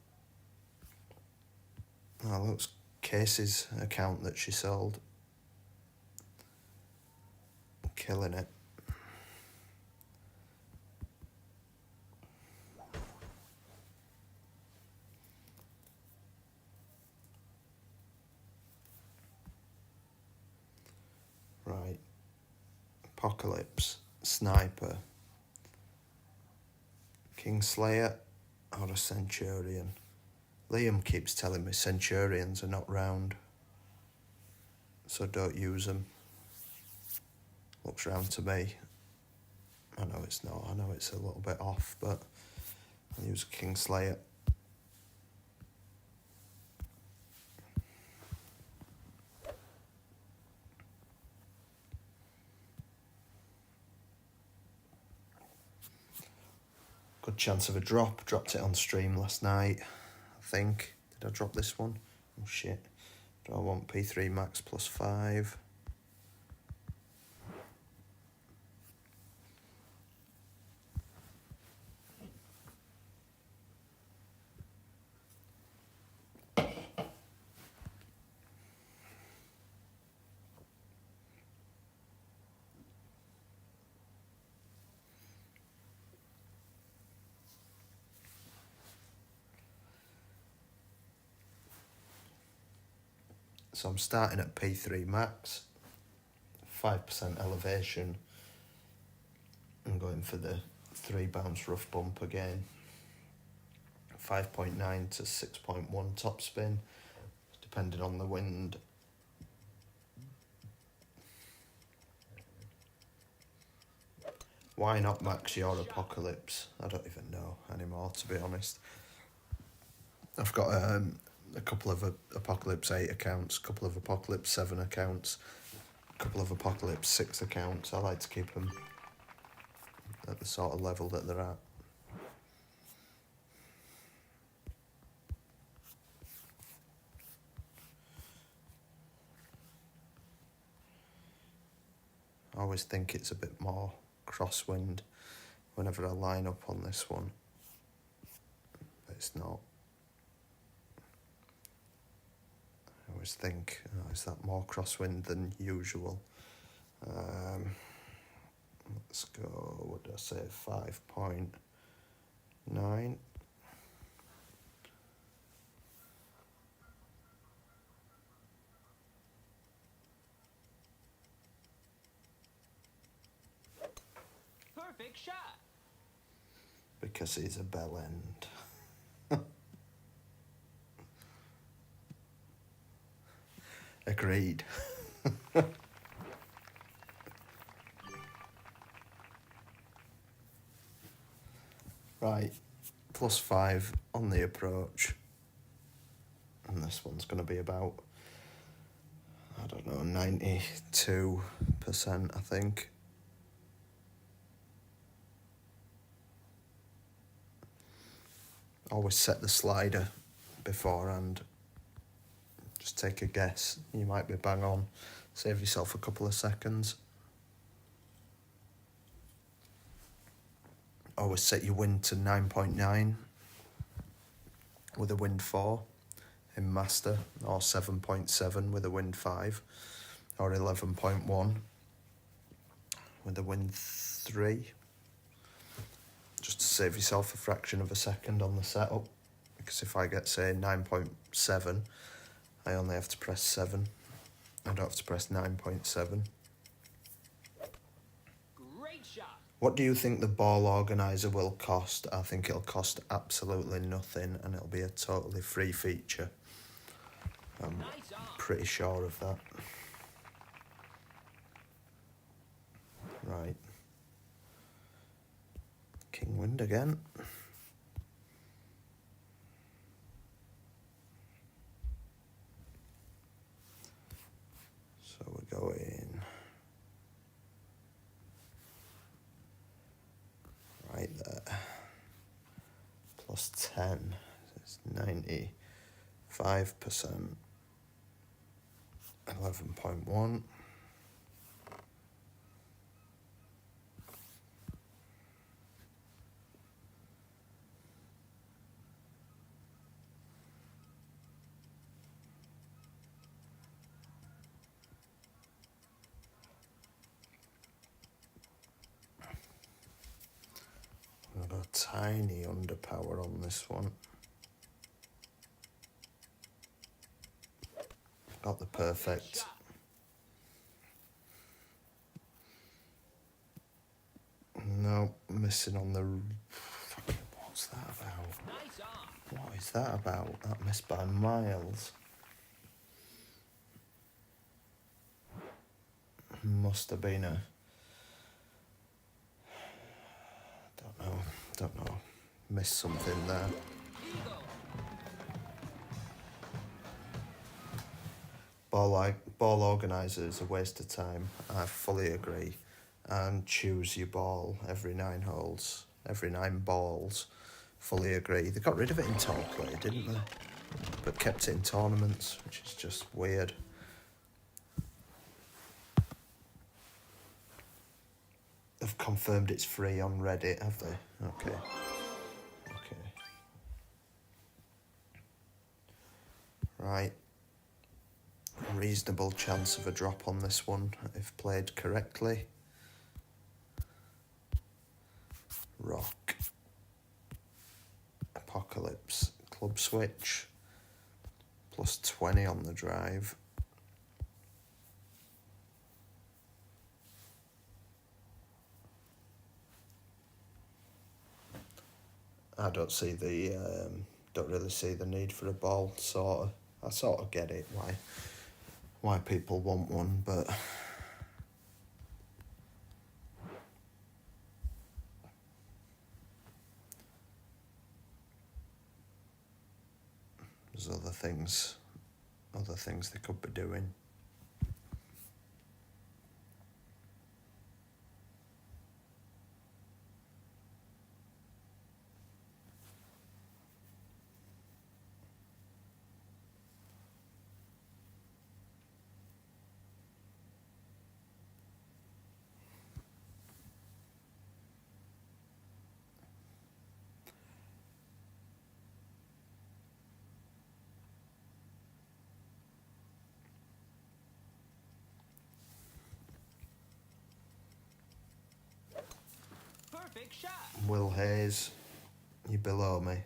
Oh, looks Casey's account that she sold. Killing it. Right. Apocalypse, Sniper, Kingslayer, or a Centurion. Liam keeps telling me Centurions are not round, so don't use them. Looks round to me. I know it's not, I know it's a little bit off, but I'll use a Kingslayer. Good chance of a drop. Dropped it on stream last night, I think. Did I drop this one? Oh shit. Do I want P3 max plus 5? So I'm starting at P3 max, 5% elevation. I'm going for the 3 bounce rough bump again. 5.9 to 6.1 top spin, depending on the wind. Why not max your Apocalypse? I don't even know anymore, to be honest. I've got a couple of Apocalypse 8 accounts, a couple of Apocalypse 7 accounts, a couple of Apocalypse 6 accounts. I like to keep them at the sort of level that they're at. I always think it's a bit more crosswind whenever I line up on this one, but it's not. I always think, oh, is that more crosswind than usual? Let's go, what did I say, 5.9. Perfect shot. Because he's a bell end. Agreed. Right, +5 on the approach. And this one's going to be about, I don't know, 92%, I think. Always set the slider beforehand. Just take a guess. You might be bang on. Save yourself a couple of seconds. Always set your wind to 9.9 with a wind 4 in master, or 7.7 with a wind 5, or 11.1 with a wind 3. Just to save yourself a fraction of a second on the setup. Because if I get, say, 9.7, I only have to press 7. I don't have to press 9.7. Great shot. What do you think the ball organiser will cost? I think it'll cost absolutely nothing, and it'll be a totally free feature. I'm Nice on. pretty sure of that. Right. King wind again. So we're going right there. +10. It's 95%. 11.1. Got a tiny underpower on this one. Got the perfect. Shot. No, missing on the. What's that about? Nice on. What is that about? That missed by miles. Must have been a. Don't know. Missed something there. Eagle. Ball organiser is a waste of time. I fully agree. And choose your ball every 9 holes, every 9 balls. Fully agree. They got rid of it in tour play, didn't they? But kept it in tournaments, which is just weird. They've confirmed it's free on Reddit, have they? Okay. Right. Reasonable chance of a drop on this one if played correctly. Rock. Apocalypse. Club switch. +20 on the drive. I don't really see the need for a ball. I sort of get it why people want one, but there's other things they could be doing. Perfect shot. Will Hayes, you're below me.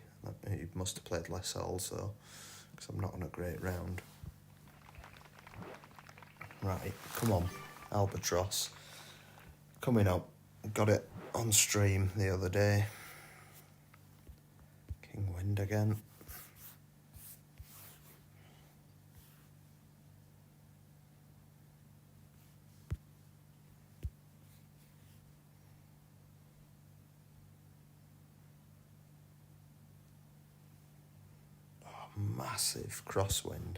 You must have played less holes though, because I'm not on a great round. Right, come on, Albatross. Coming up, got it on stream the other day. King wind again. massive crosswind.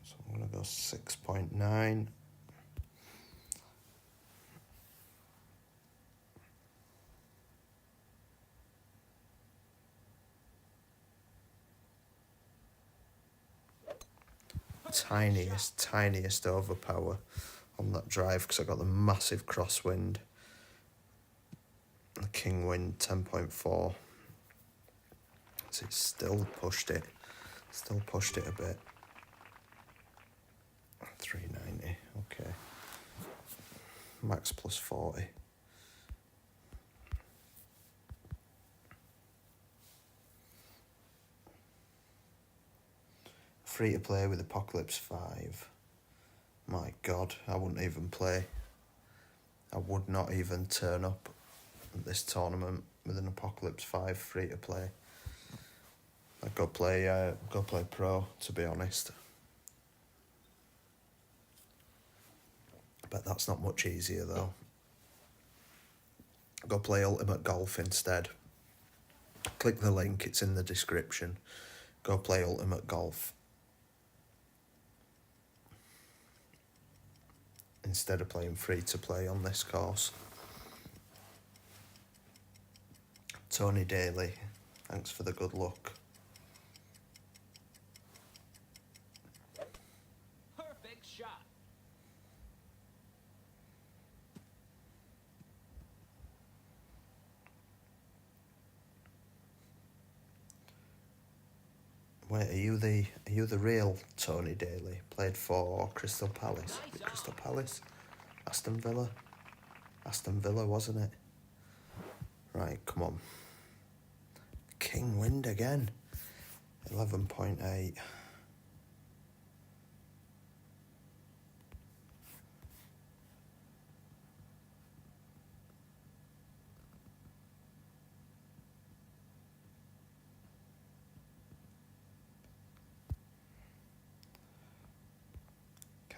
So I'm going to go 6.9. Tiniest overpower on that drive because I got the massive crosswind. The king wind 10.4. So it's still pushed it a bit. 390, okay. Max plus 40. Free to play with Apocalypse 5. My God, I wouldn't even play. I would not even turn up at this tournament with an Apocalypse 5 free to play. I'd go play pro, to be honest. But that's not much easier though. Go play Ultimate Golf instead. Click the link, it's in the description. Go play Ultimate Golf. Instead of playing free to play on this course. Tony Daly, thanks for the good luck. Perfect shot. Wait, are you the real Tony Daly? Played for Crystal Palace. Nice Is it Crystal Palace? Aston Villa? Aston Villa, wasn't it? Right, come on. King wind again. 11.8.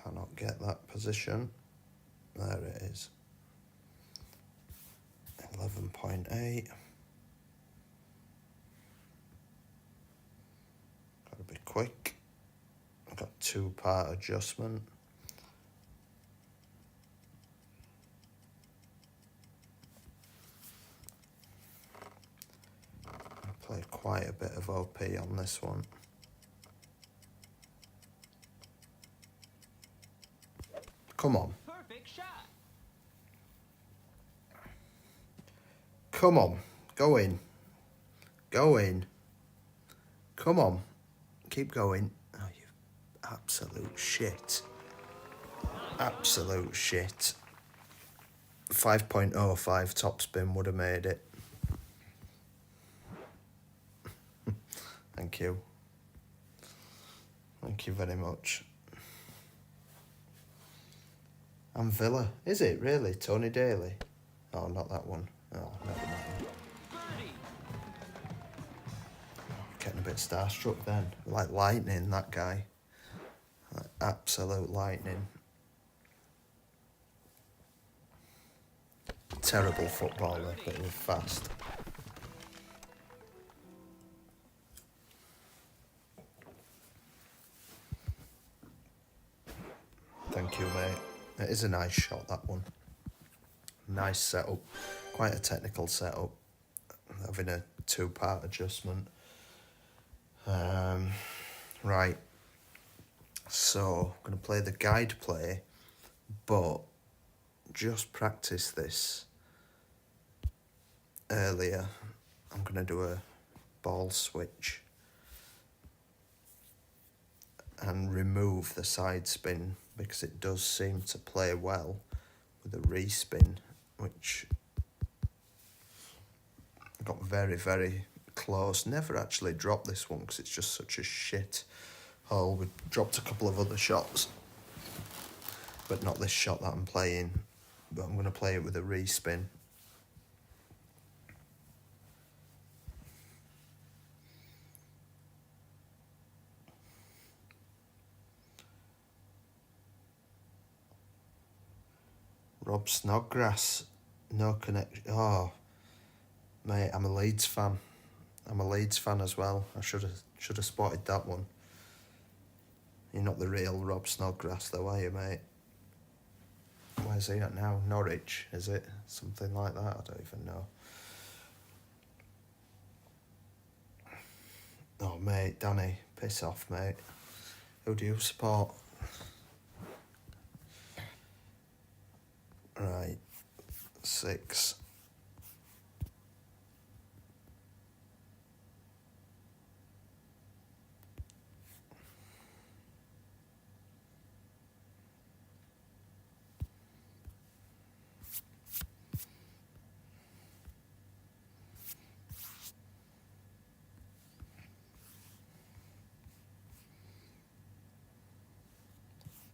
Cannot get that position. There it is. 11.8. Gotta be quick. I've got 2-part adjustment. I played quite a bit of OP on this one. Come on. Perfect shot. Come on. Go in. Go in. Come on. Keep going. Oh, you absolute shit. Absolute shit. 5.05 topspin would have made it. Thank you. Thank you very much. And Villa. Is it really? Tony Daly? Oh, not that one. Oh, never mind. Birdie. Getting a bit starstruck then. Like lightning, that guy. Like absolute lightning. Terrible footballer, but he was fast. Thank you, mate. It is a nice shot, that one. Nice setup. Quite a technical setup. Having a 2-part adjustment. Right. So, I'm going to play the guide play, but just practice this earlier. I'm going to do a ball switch and remove the side spin because it does seem to play well with a respin, which got very, very close. Never actually dropped this one because it's just such a shit hole. We dropped a couple of other shots, but not this shot that I'm playing. But I'm going to play it with a respin. Rob Snodgrass, no connection. Oh, mate, I'm a Leeds fan. I'm a Leeds fan as well. I should have spotted that one. You're not the real Rob Snodgrass though, are you, mate? Where's he at now? Norwich, is it? Something like that, I don't even know. Oh, mate, Danny, piss off, mate. Who do you support? Right, 6.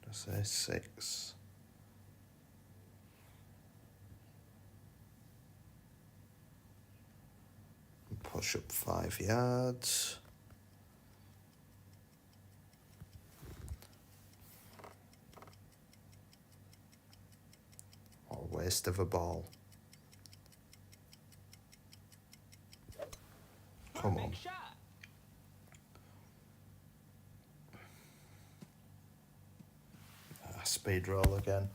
I say 6. Push up 5 yards. What a waste of a ball. Come on. Perfect shot. Speed roll again.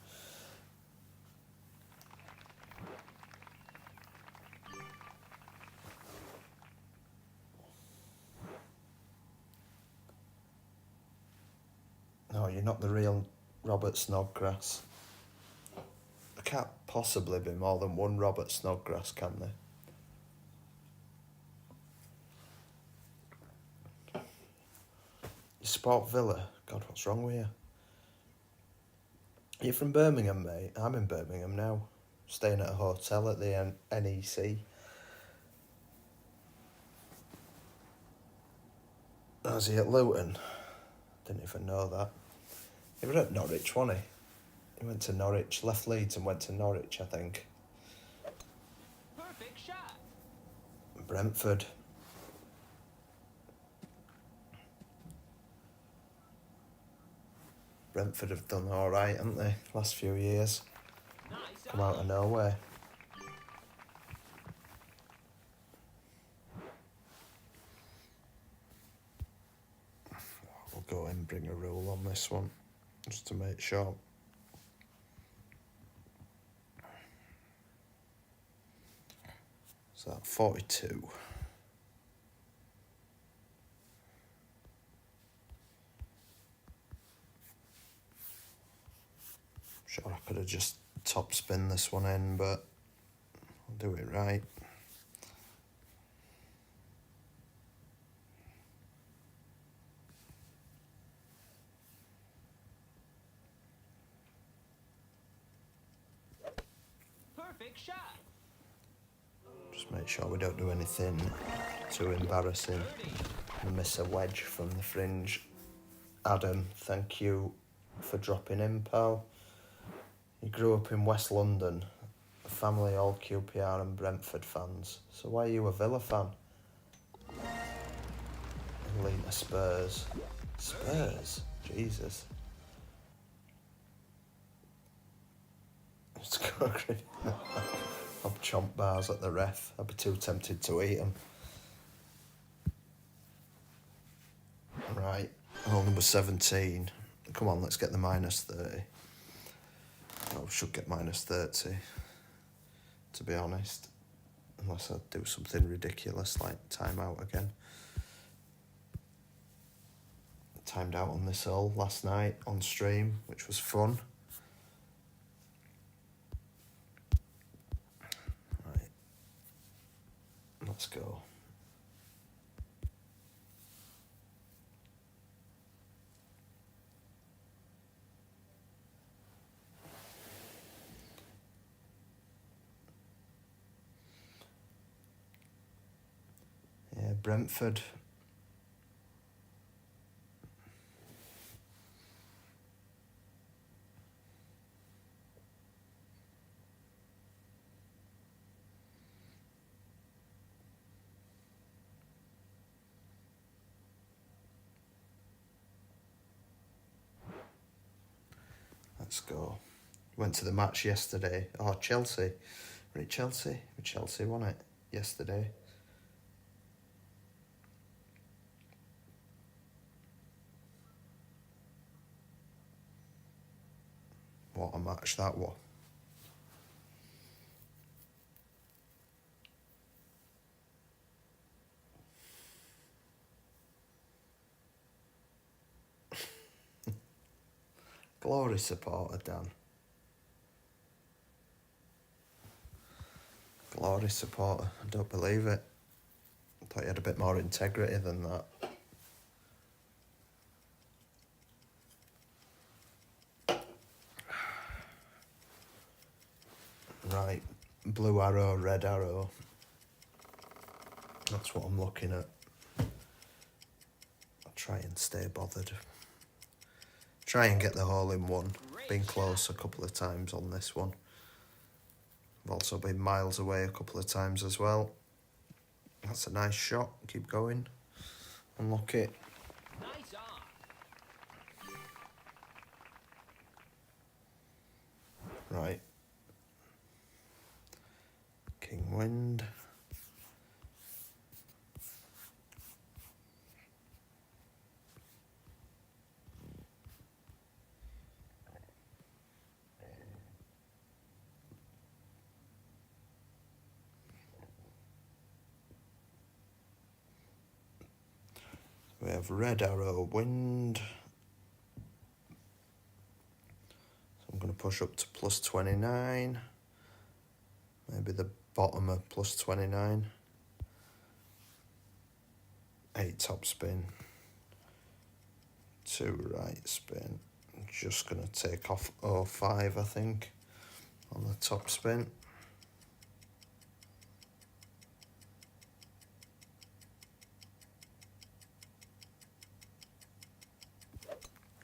No, you're not the real Robert Snodgrass. There can't possibly be more than one Robert Snodgrass, can there? You support Villa? God, what's wrong with you? Are you from Birmingham, mate? I'm in Birmingham now. Staying at a hotel at the NEC. Was he at Luton? Didn't even know that. He was at Norwich, wasn't he? He went to Norwich, left Leeds and went to Norwich, I think. Perfect shot. Brentford. Brentford have done alright, haven't they? Last few years. Nice. Come out of nowhere. We'll go and bring a rule on this one, just to make sure. So 42. Sure, I could have just top spin this one in, but I'll do it right. Perfect shot. Just make sure we don't do anything too embarrassing and miss a wedge from the fringe. Adam, thank you for dropping in, pal. You grew up in West London, a family all QPR and Brentford fans. So why are you a Villa fan? And lean to Spurs. Spurs? Jesus. It's cooking. I'll chomp bars at the ref. I'd be too tempted to eat them. Right, hole number 17. Come on, let's get the minus 30. Oh, we should get minus 30, to be honest. Unless I do something ridiculous like time out again. Timed out on this hole last night on stream, which was fun. Right, let's go. Yeah, Brentford. Let's go. Went to the match yesterday. Oh, Chelsea. Were it Chelsea? Chelsea won it yesterday. What a match that was. Glory supporter, Dan. Glory supporter. I don't believe it. I thought you had a bit more integrity than that. Right. Blue arrow, red arrow. That's what I'm looking at. I'll try and stay bothered. Try and get the hole in one. Been close a couple of times on this one. I've also been miles away a couple of times as well. That's a nice shot. Keep going. Unlock it. Nice on. Right. King wind. We have red arrow, wind. So I'm going to push up to plus 29. Maybe the bottom of plus 29. 8 top spin. 2 right spin. I'm just going to take off 05, I think, on the top spin.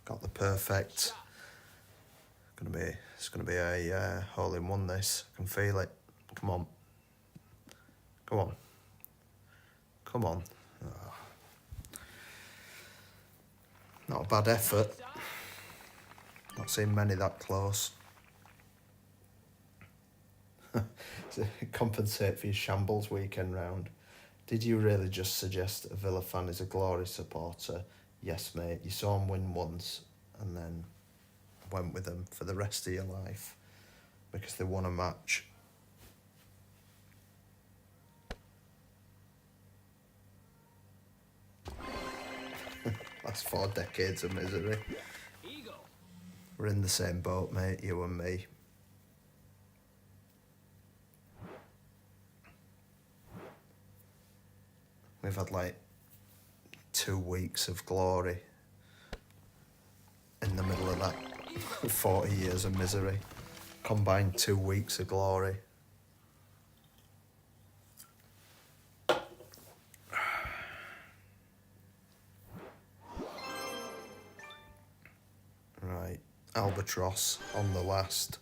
Got the perfect. It's gonna be a hole in one. This, I can feel it. Come on. Come on. Come on. Oh. Not a bad effort. Not seen many that close. To compensate for your shambles weekend round. Did you really just suggest a Villa fan is a Glory supporter? Yes, mate. You saw him win once and then went with them for the rest of your life because they won a match. That's 4 decades of misery. Eagle. We're in the same boat, mate, you and me. We've had like 2 weeks of glory in the middle of that 40 years of misery. Combined 2 weeks of glory. Right, Albatross on the last.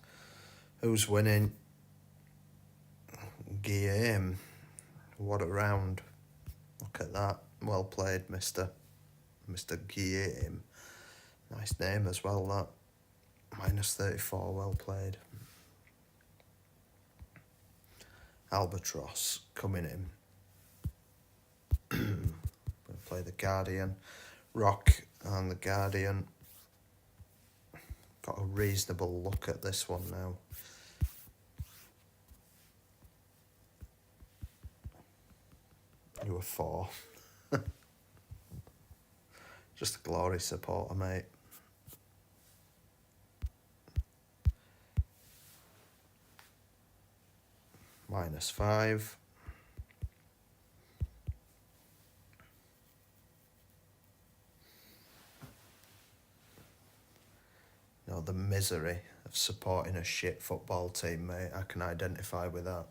Who's winning? Guillaume. What a round. Look at that. Well played, Mr. Guillaume. Nice name as well, that. Minus 34, well played. Albatross coming in. We'll play the Guardian. Rock and the Guardian. Got a reasonable look at this one now. You were 4. Just a Glory supporter, mate. Minus 5. You know, the misery of supporting a shit football team, mate. I can identify with that.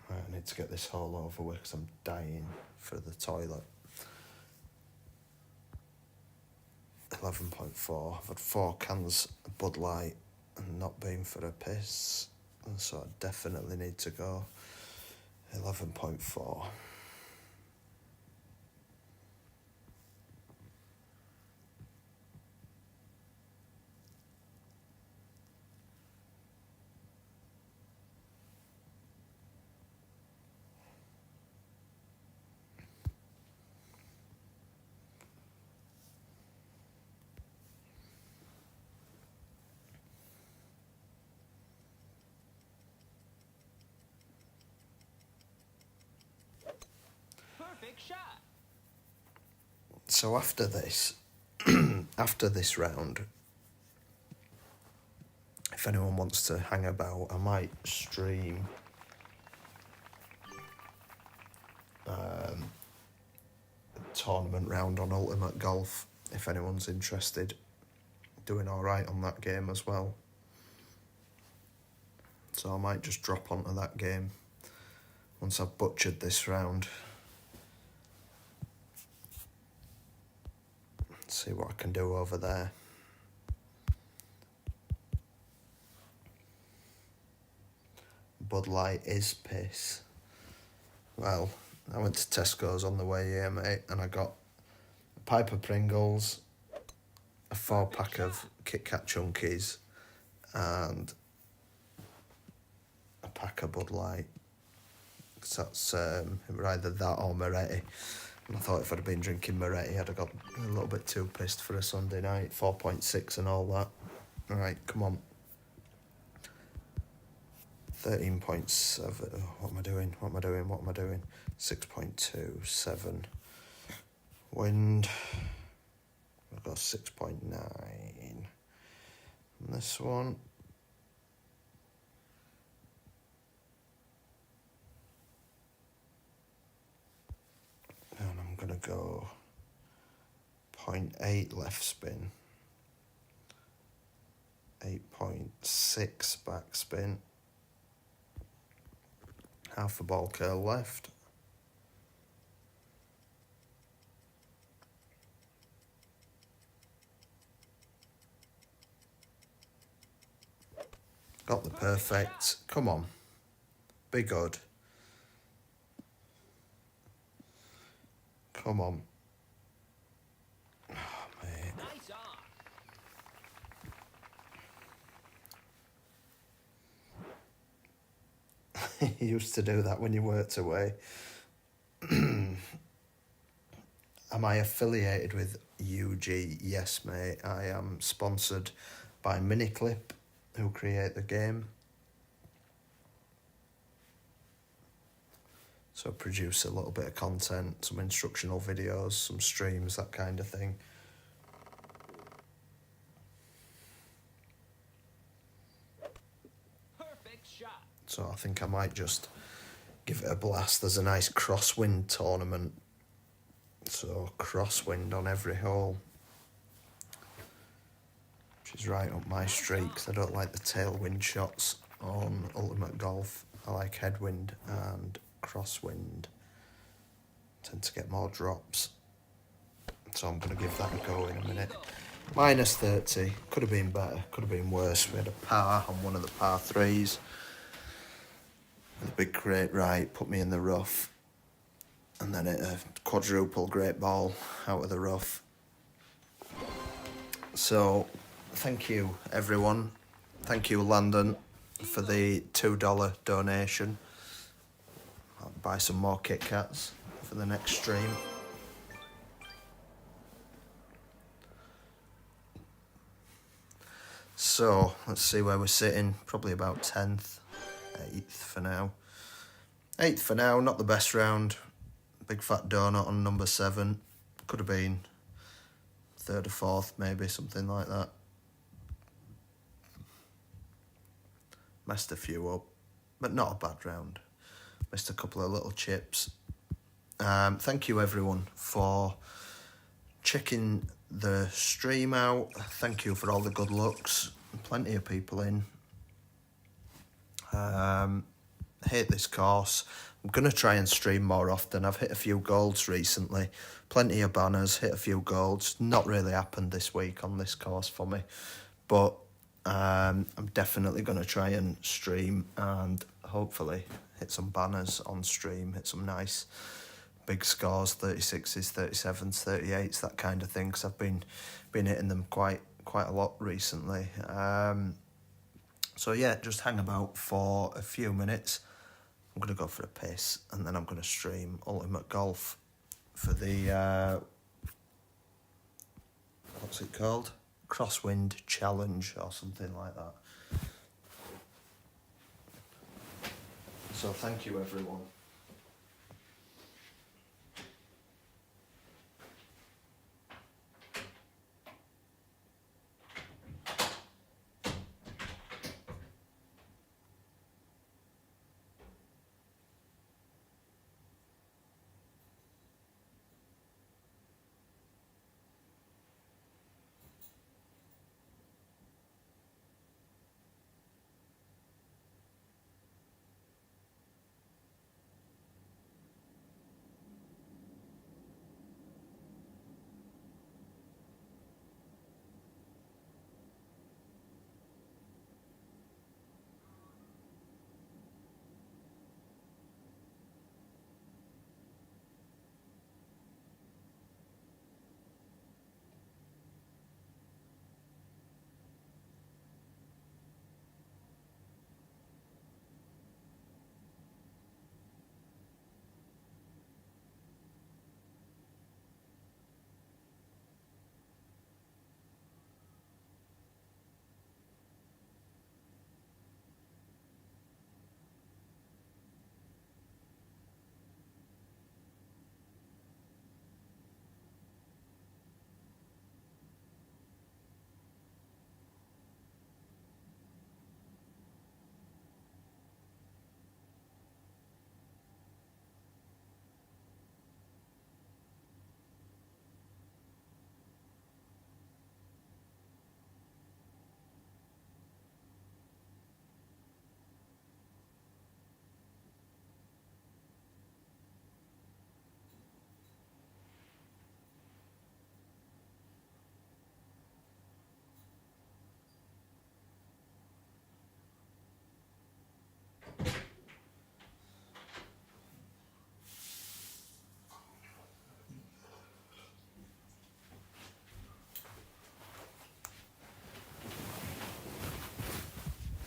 Right, I need to get this all over with because I'm dying for the toilet. 11.4. I've had 4 cans of Bud Light and not been for a piss, and so I definitely need to go. 11.4. Perfect shot. So after this, after this round, if anyone wants to hang about, I might stream a tournament round on Ultimate Golf, if anyone's interested. Doing alright on that game as well. So I might just drop onto that game once I've butchered this round. See what I can do over there. Bud Light is piss. Well, I went to Tesco's on the way here, mate, and I got a pipe of Pringles, a 4-pack of Kit Kat Chunkies, and a pack of Bud Light. So that's either that or Moretti. And I thought if I'd have been drinking Moretti, I'd have got a little bit too pissed for a Sunday night. 4.6 and all that. All right, come on. 13.7. Oh, what am I doing? 6.27. Wind. I've got 6.9. And this one. And I'm going to go 0.8 left spin. 8.6 back spin. Half a ball curl left. Got the perfect. Come on. Be good. Come on. Oh, mate. Nice on. You used to do that when you worked away. Am I affiliated with UG? Yes, mate. I am sponsored by Miniclip, who create the game. So produce a little bit of content, some instructional videos, some streams, that kind of thing. Perfect shot. So I think I might just give it a blast. There's a nice crosswind tournament. So crosswind on every hole. Which is right up my street, because I don't like the tailwind shots on Ultimate Golf. I like headwind and crosswind. Tend to get more drops. So I'm going to give that a go in a minute. Minus 30. Could have been better. Could have been worse. We had a par on one of the par threes. With a big great right, put me in the rough. And then a quadruple great ball out of the rough. So, thank you, everyone. Thank you, Landon, for the $2 donation. I'll buy some more Kit Kats for the next stream. So, let's see where we're sitting. Probably about 10th, 8th for now. 8th for now, not the best round. Big fat donut on number 7. Could have been 3rd or 4th, maybe, something like that. Messed a few up, but not a bad round. Missed a couple of little chips. Thank you, everyone, for checking the stream out. Thank you for all the good looks. Plenty of people in. Hate this course. I'm going to try and stream more often. I've hit a few golds recently. Plenty of banners, hit a few golds. Not really happened this week on this course for me. But I'm definitely going to try and stream and hopefully hit some banners on stream. Hit some nice big scores, 36s, 37s, 38s, that kind of thing. Because I've been hitting them quite a lot recently. So yeah, just hang about for a few minutes. I'm going to go for a piss and then I'm going to stream Ultimate Golf for the, what's it called? Crosswind Challenge or something like that. So thank you, everyone.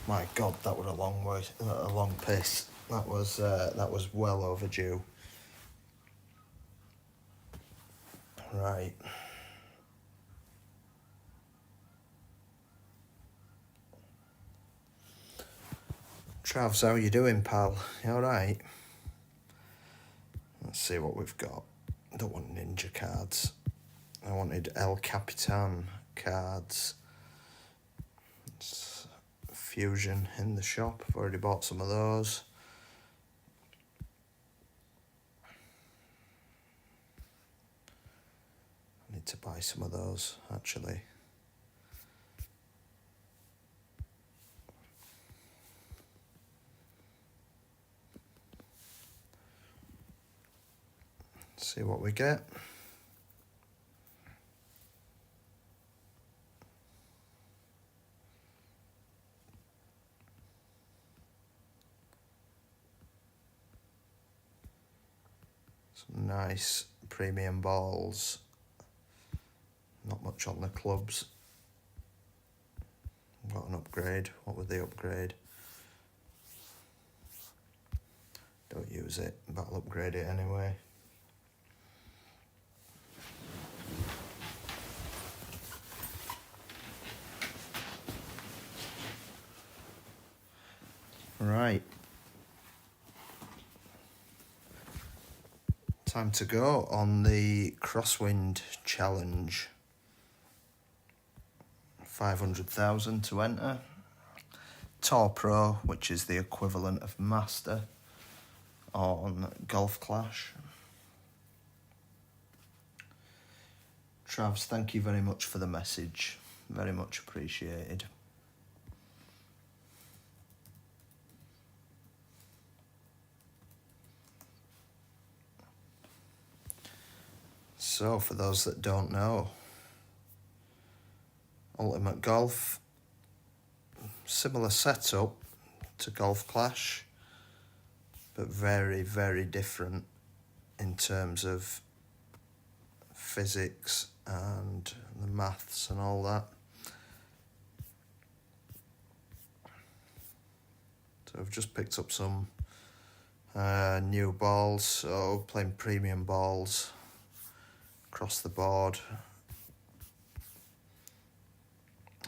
My God, that was a long way, a long piss. That was well overdue. Right. Travs, how you doing, pal? You alright? Let's see what we've got. I don't want ninja cards. I wanted El Capitan cards. It's Fusion in the shop. I've already bought some of those. I need to buy some of those, actually. See what we get. Some nice premium balls. Not much on the clubs. Got an upgrade. What was the upgrade? Don't use it, but I'll upgrade it anyway. Right. Time to go on the Crosswind Challenge. 500,000 to enter. Tour Pro, which is the equivalent of Master on Golf Clash. Travs, thank you very much for the message. Very much appreciated. So, for those that don't know, Ultimate Golf, similar setup to Golf Clash, but very, very different in terms of physics and the maths and all that. So I've just picked up some new balls, so playing premium balls across the board.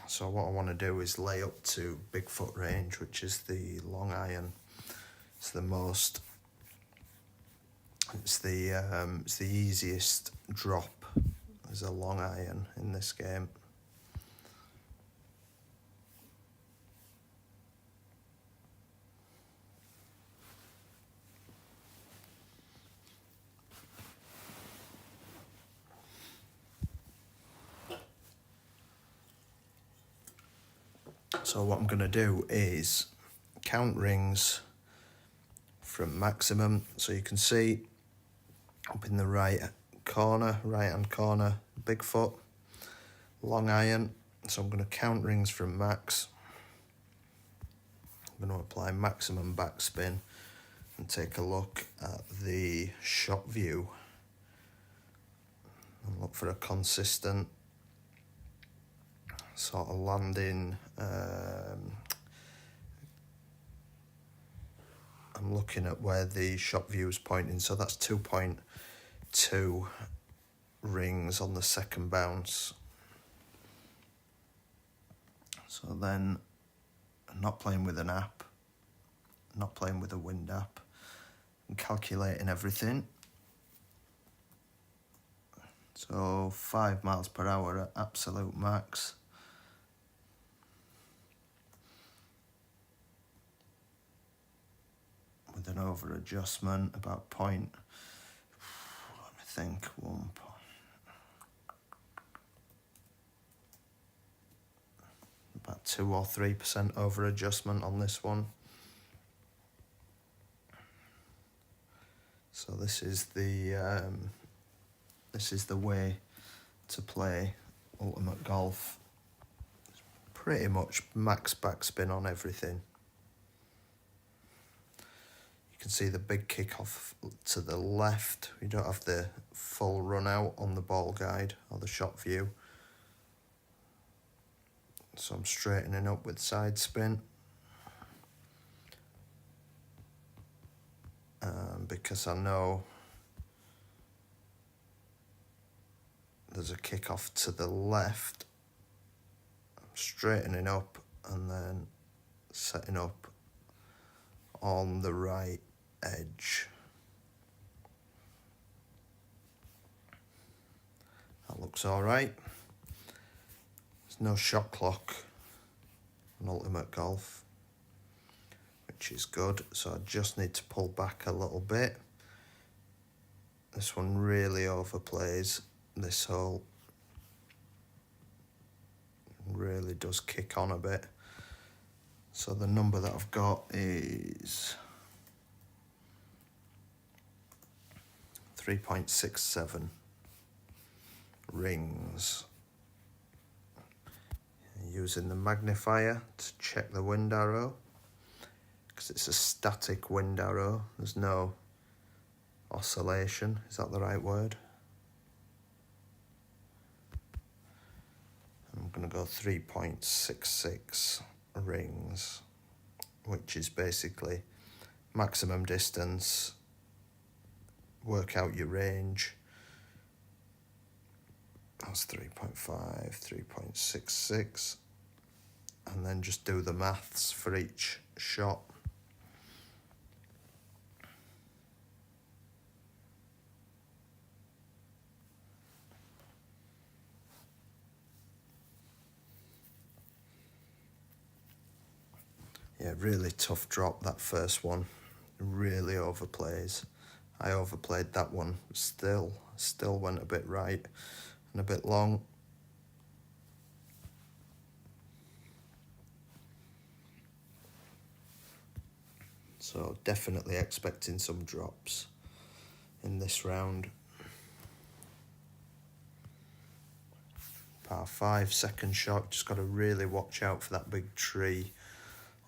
So what I want to do is lay up to Bigfoot range, which is the long iron. It's the most. It's the easiest drop as a long iron in this game. So what I'm going to do is count rings from maximum. So you can see up in the right hand corner, Bigfoot, long iron. So I'm going to count rings from max. I'm going to apply maximum backspin and take a look at the shot view and look for a consistent sort of landing. I'm looking at where the shot view is pointing, so that's 2.2 rings on the second bounce. So then I'm not playing with an app, not playing with a wind app, I'm calculating everything. So 5 miles per hour at absolute max. With an over adjustment about let me think, about 2 or 3% over adjustment on this one. So this is the way to play Ultimate Golf. Pretty much max backspin on everything. You can see the big kick off to the left. We don't have the full run out on the ball guide or the shot view. So I'm straightening up with side spin. because I know there's a kick off to the left. I'm straightening up and then setting up on the right edge. That looks alright. There's no shot clock on Ultimate Golf, which is good, so I just need to pull back a little bit. This one really overplays this hole. Really does kick on a bit. So the number that I've got is 3.67 rings. Using the magnifier to check the wind arrow, because it's a static wind arrow. There's no oscillation. Is that the right word? I'm going to go 3.66 rings, which is basically maximum distance, work out your range. That's 3.5, 3.66, and then just do the maths for each shot. Yeah, really tough drop, that first one. Really overplays. I overplayed that one. Still went a bit right and a bit long. So definitely expecting some drops in this round. Par 5, second shot. Just got to really watch out for that big tree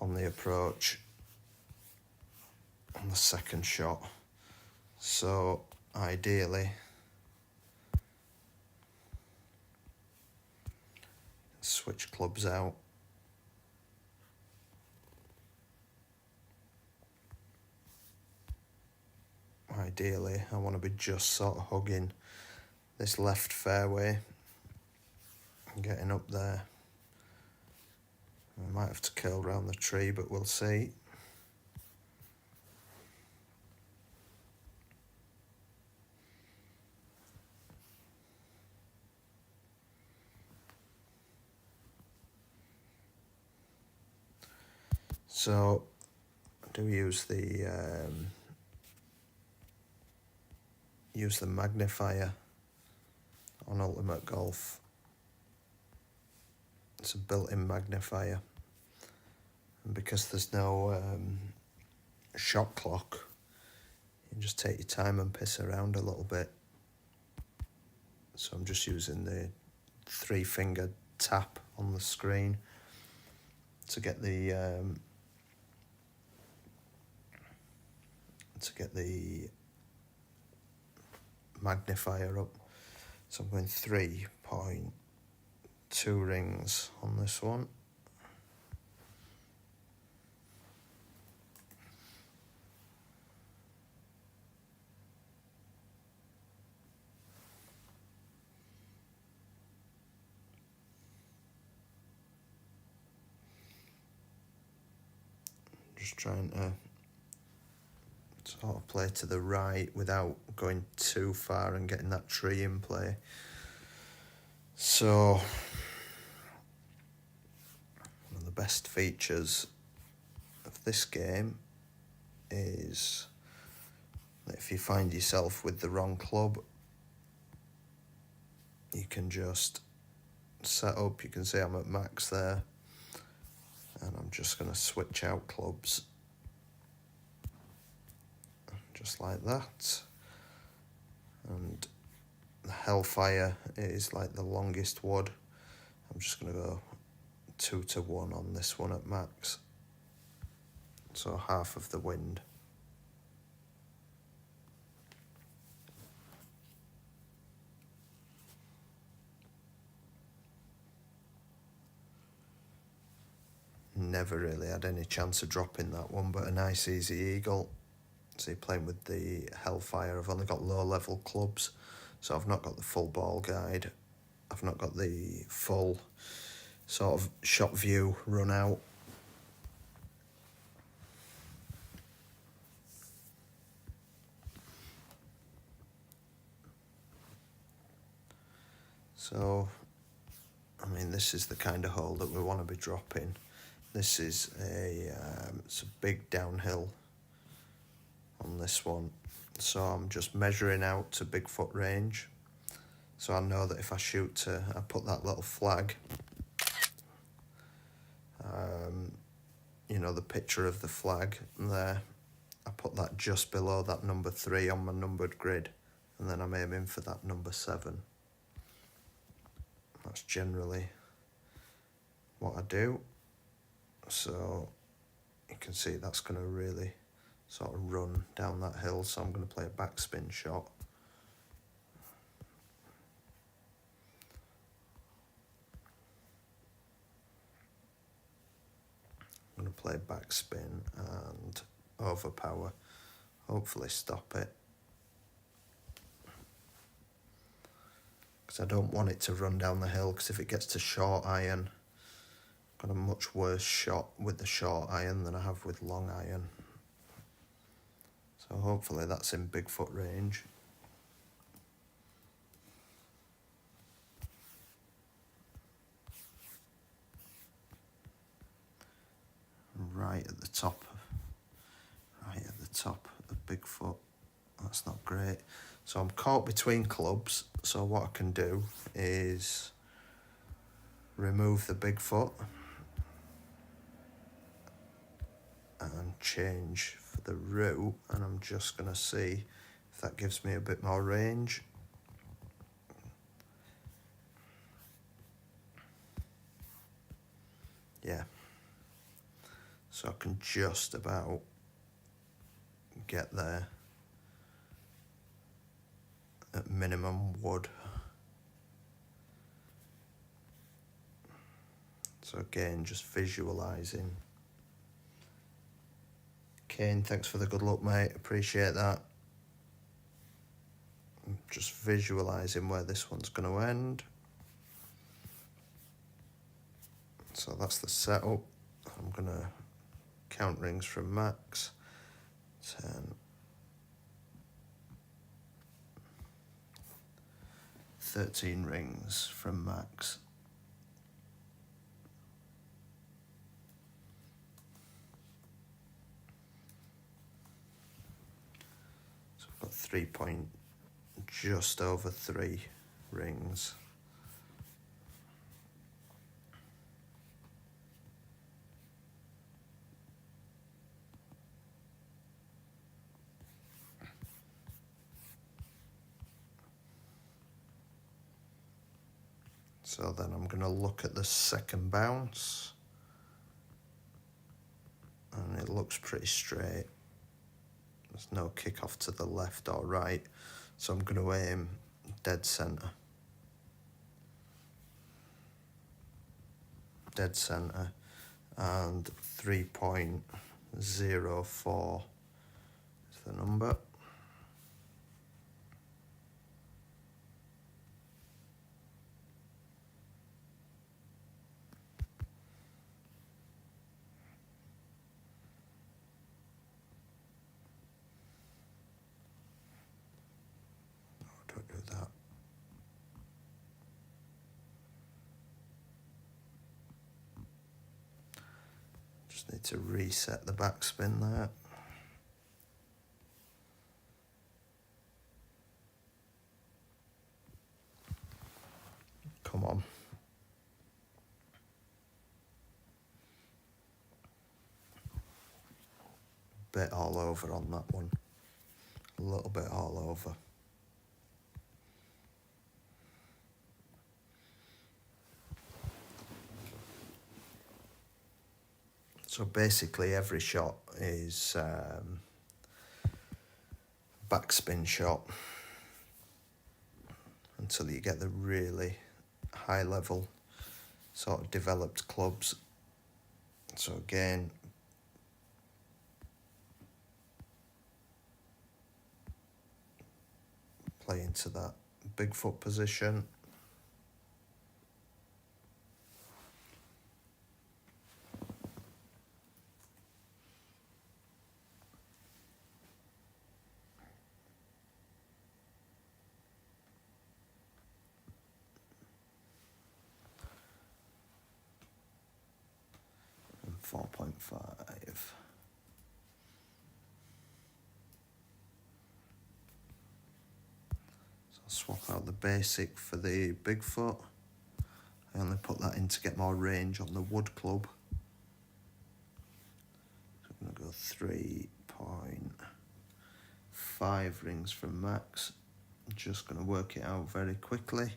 on the approach on the second shot. So ideally switch clubs out. Ideally I want to be just sort of hugging this left fairway and getting up there. I might have to curl around the tree, but we'll see. So I do use the magnifier on Ultimate Golf. It's a built-in magnifier, and because there's no shot clock, you just take your time and piss around a little bit. So I'm just using the 3-finger tap on the screen to get the magnifier up. So I'm going 3.2 rings on this one. Just trying to sort of play to the right without going too far and getting that tree in play. So one of the best features of this game is that if you find yourself with the wrong club, you can just set up. You can see I'm at max there, and I'm just going to switch out clubs just like that. And the Hellfire is like the longest wood. I'm just going to go 2-to-1 on this one at max, so half of the wind. Never really had any chance of dropping that one, but a nice easy eagle. See, playing with the Hellfire, I've only got low level clubs, so I've not got the full ball guide. I've not got the full sort of shot view run out. So, I mean, this is the kind of hole that we want to be dropping. This is it's a big downhill on this one. So I'm just measuring out to Bigfoot range. So I know that if I shoot to, I put that little flag, you know, the picture of the flag there, I put that just below that number 3 on my numbered grid, and then I'm aiming for that number 7. That's generally what I do. So you can see that's going to really sort of run down that hill, so I'm going to play a backspin shot. I'm going to play backspin and overpower, hopefully stop it. Because I don't want it to run down the hill, because if it gets to short iron, I've got a much worse shot with the short iron than I have with long iron. So hopefully that's in Bigfoot range. Right at the top of Bigfoot. That's not great. So I'm caught between clubs, so what I can do is remove the Bigfoot and change for the root, and I'm just going to see if that gives me a bit more range. Yeah. So I can just about get there at minimum wood. So again, just visualising. Kane, thanks for the good luck, mate. Appreciate that. I'm just visualising where this one's going to end. So that's the setup. I'm going to count rings from max. 10. 13 rings from max. So I've got 3 point, just over 3 rings. So then I'm going to look at the second bounce, and it looks pretty straight. There's no kick off to the left or right, so I'm going to aim dead centre. Dead centre, and 3.04 is the number. Don't do that. Just need to reset the backspin there. Come on. Bit all over on that one. A little bit all over. So basically every shot is backspin shot until you get the really high level sort of developed clubs. So again, play into that big foot position. And 4.5. Swap out the basic for the Bigfoot. I only put that in to get more range on the wood club. So I'm going to go 3.5 rings from max. I'm just going to work it out very quickly.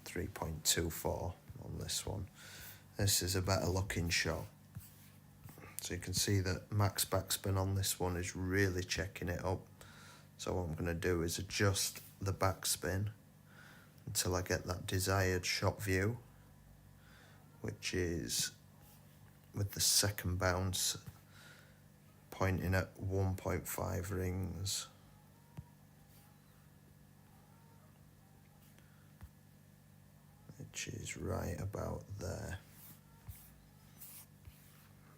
.24 on this one. This is a better looking shot. So you can see that max backspin on this one is really checking it up. So what I'm going to do is adjust the backspin until I get that desired shot view, which is with the second bounce pointing at 1.5 rings. Which is right about there.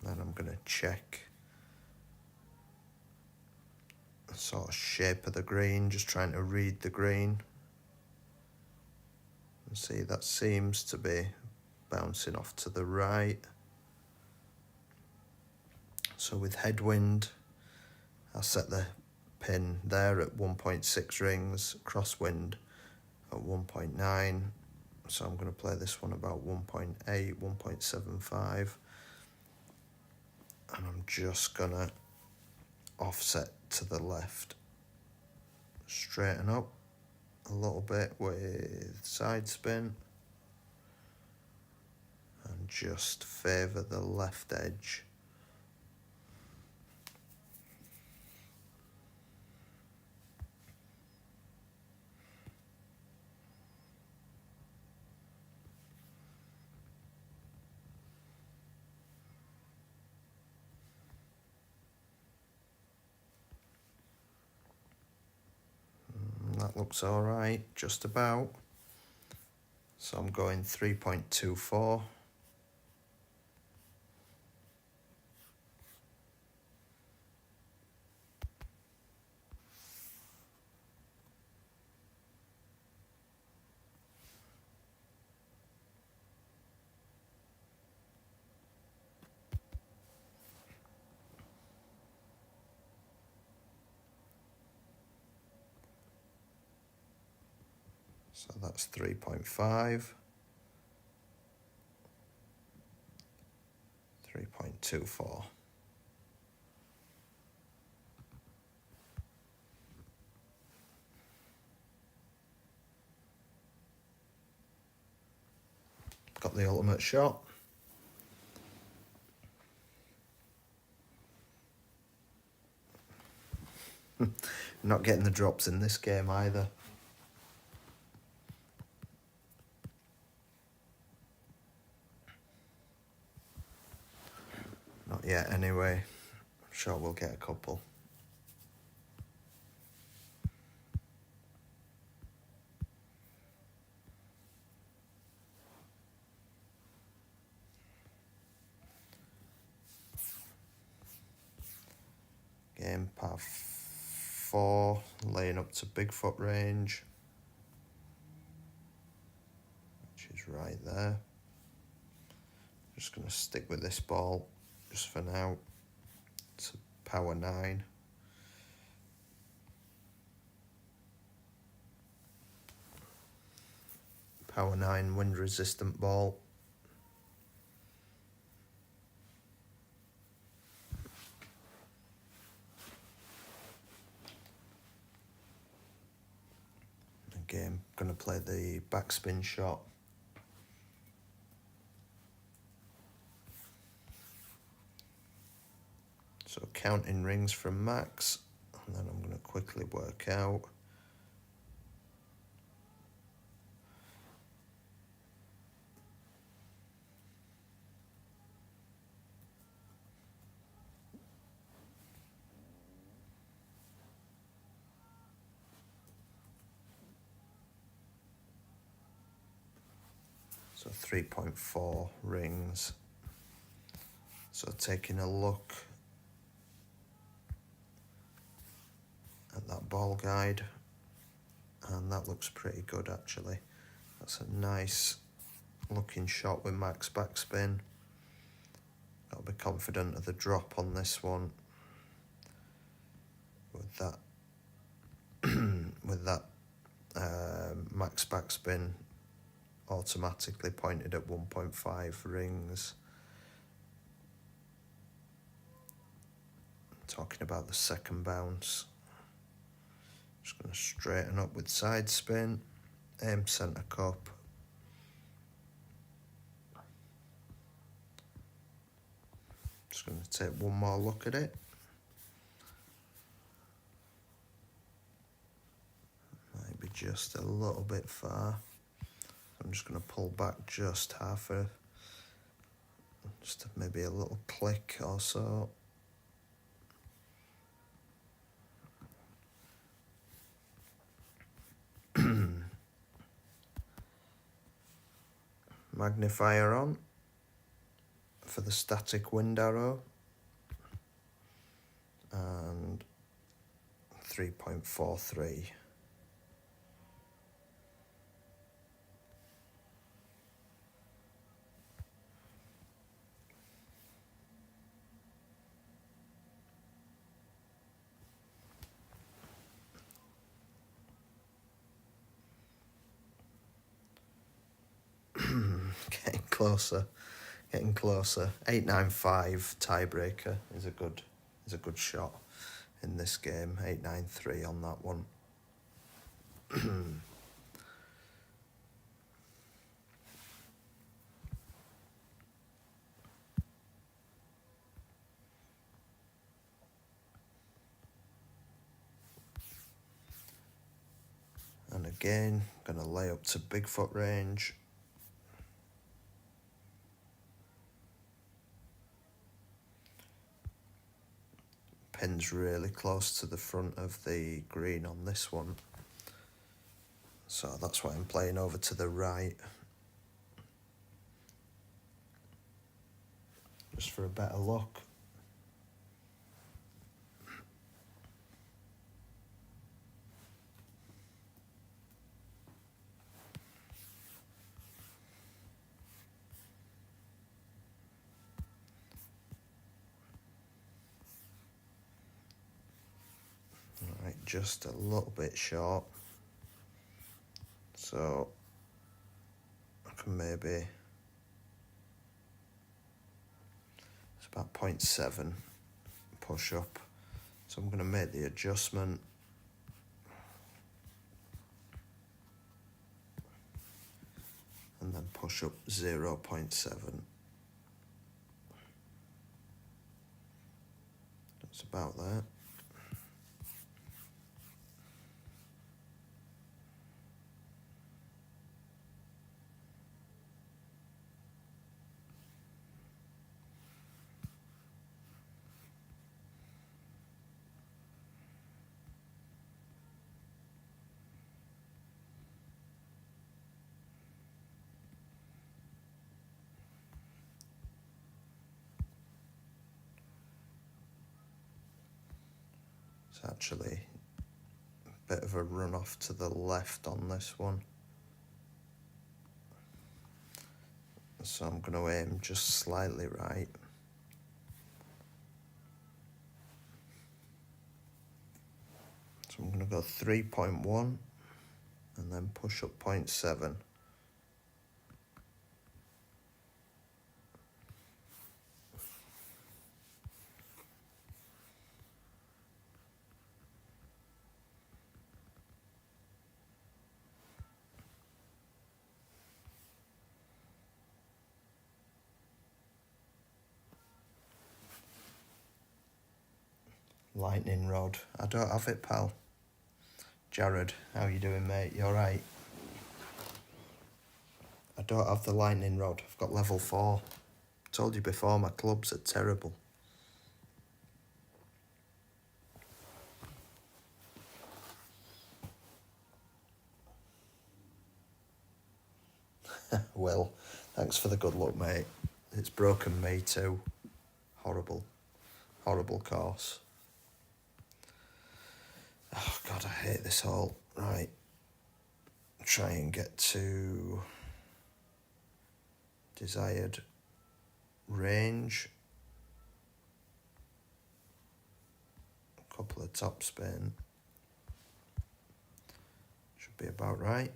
Then I'm going to check the sort of shape of the green, just trying to read the green. And see, that seems to be bouncing off to the right. So with headwind, I'll set the pin there at 1.6 rings, crosswind at 1.9. So I'm going to play this one about 1.8, 1.75. And I'm just going to offset to the left. Straighten up a little bit with side spin. And just favour the left edge. That looks all right, just about. So I'm going 3.24. So that's 3.5, 3.24. Got the ultimate shot. Not getting the drops in this game either. Not yet anyway. I'm sure we'll get a couple. Game par 4, laying up to Bigfoot range, which is right there. Just going to stick with this ball just for now. It's a power 9. Power 9 wind resistant ball. Again, going to play the backspin shot. So counting rings from max, and then I'm going to quickly work out. So 3.4 rings. So taking a look at that ball guide, and that looks pretty good actually. That's a nice looking shot with max backspin. Got to be confident of the drop on this one. With that, max backspin automatically pointed at 1.5 rings. Talking about the second bounce. Just going to straighten up with side spin, aim centre cup. Just going to take one more look at it. Might be just a little bit far. I'm just going to pull back just just maybe a little click or so. Magnifier on for the static wind arrow, and 3.43. Getting closer. 895 tiebreaker is a good shot in this game. 893 on that one. And again, gonna lay up to Bigfoot range. Pin's really close to the front of the green on this one. So that's why I'm playing over to the right. Just for a better look. Alright, just a little bit short. So I can maybe, it's about 0.7 push up. So I'm going to make the adjustment. And then push up 0.7. That's about that. It's actually a bit of a run off to the left on this one. So I'm going to aim just slightly right. So I'm going to go 3.1 and then push up 0.7. Lightning rod. I don't have it, pal. Jared, how you doing, mate? You alright? I don't have the lightning rod. I've got level 4. Told you before, my clubs are terrible. Well, Thanks for the good luck, mate. It's broken me too. Horrible. Horrible course. Oh, God, I hate this hole. Right. Try and get to desired range. A couple of top spin. Should be about right.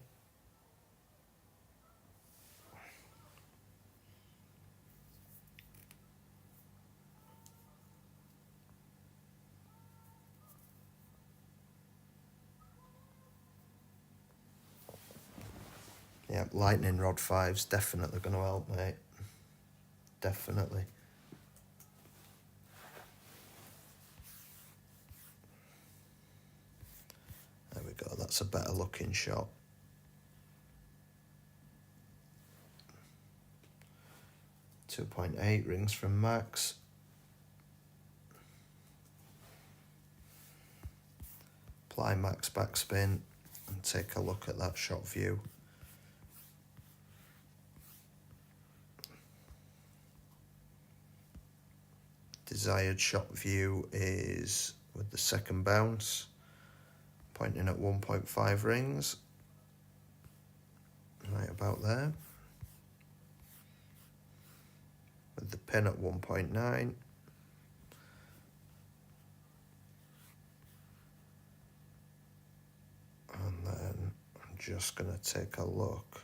Yeah, lightning rod 5's definitely going to help, mate. Definitely. There we go, that's a better looking shot. .8 rings from Max. Apply Max backspin and take a look at that shot view. Desired shot view is with the second bounce, pointing at 1.5 rings, right about there. With the pin at 1.9. And then I'm just going to take a look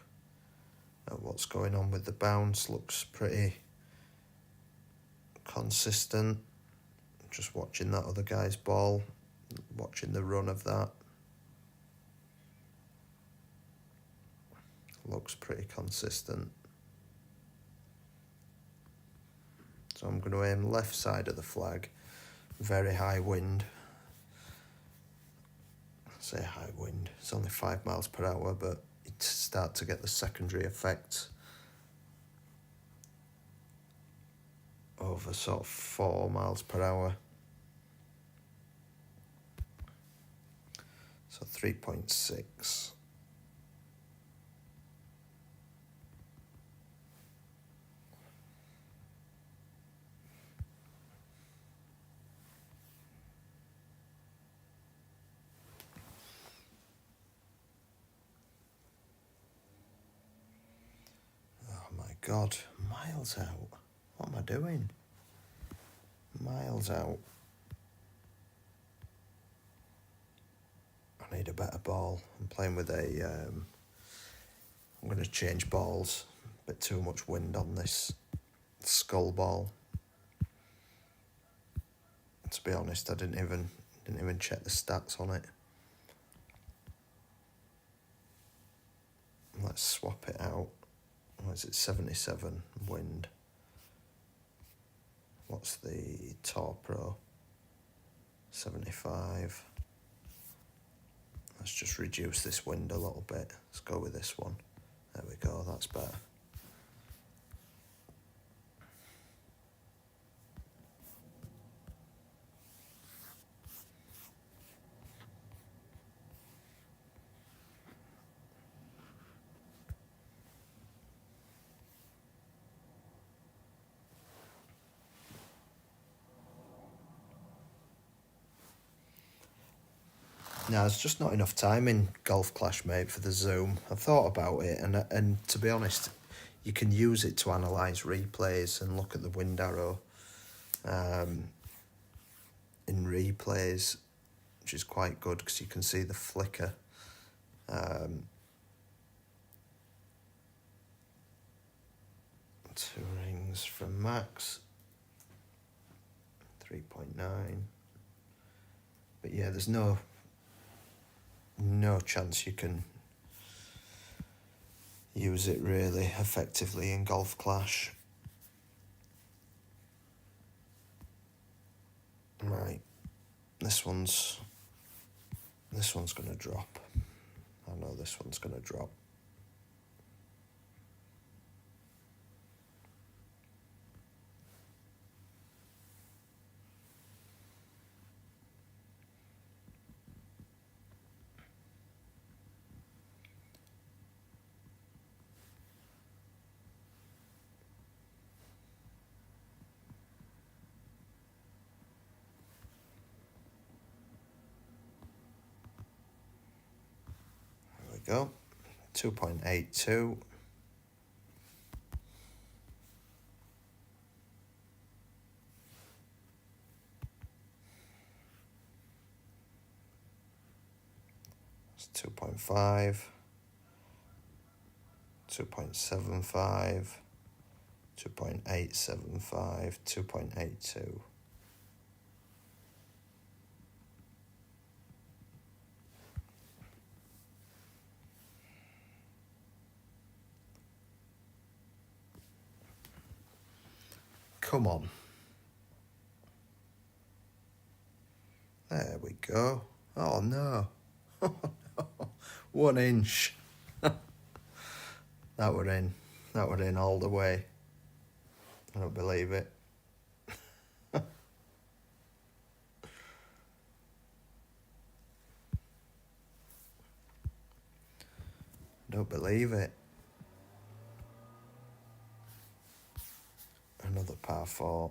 at what's going on with the bounce. Looks pretty consistent. Just watching that other guy's ball, watching the run of that. Looks pretty consistent. So I'm going to aim left side of the flag, very high wind. I say high wind, it's only 5 miles per hour, but you start to get the secondary effects over sort of 4 miles per hour. So 3.6. Oh my God, miles out. What am I doing? Miles out. I need a better ball. I'm playing with a... I'm going to change balls. A bit too much wind on this skull ball. To be honest, I didn't even check the stats on it. Let's swap it out. What is it? 77 wind. What's the Tor Pro? 75. Let's just reduce this wind a little bit. Let's go with this one. There we go, that's better. No, there's just not enough time in Golf Clash, mate, for the zoom. I've thought about it, and to be honest, you can use it to analyse replays and look at the wind arrow in replays, which is quite good because you can see the flicker. 2 rings from Max. 3.9. But yeah, there's no chance you can use it really effectively in Golf Clash. Right, this one's going to drop. I know this one's going to drop. go. 2.82. It's 2.5. 2.75. 2.875. 2.82. Come on. There we go. Oh no. 1 inch. That were in. That were in all the way. I don't believe it. Don't believe it. Another par 4.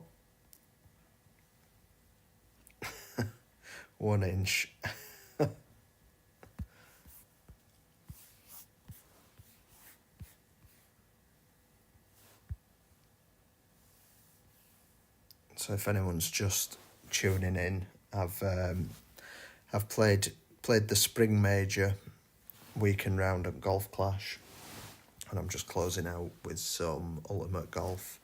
1 inch. So if anyone's just tuning in, I've played the Spring Major weekend round at Golf Clash, and I'm just closing out with some Ultimate Golf.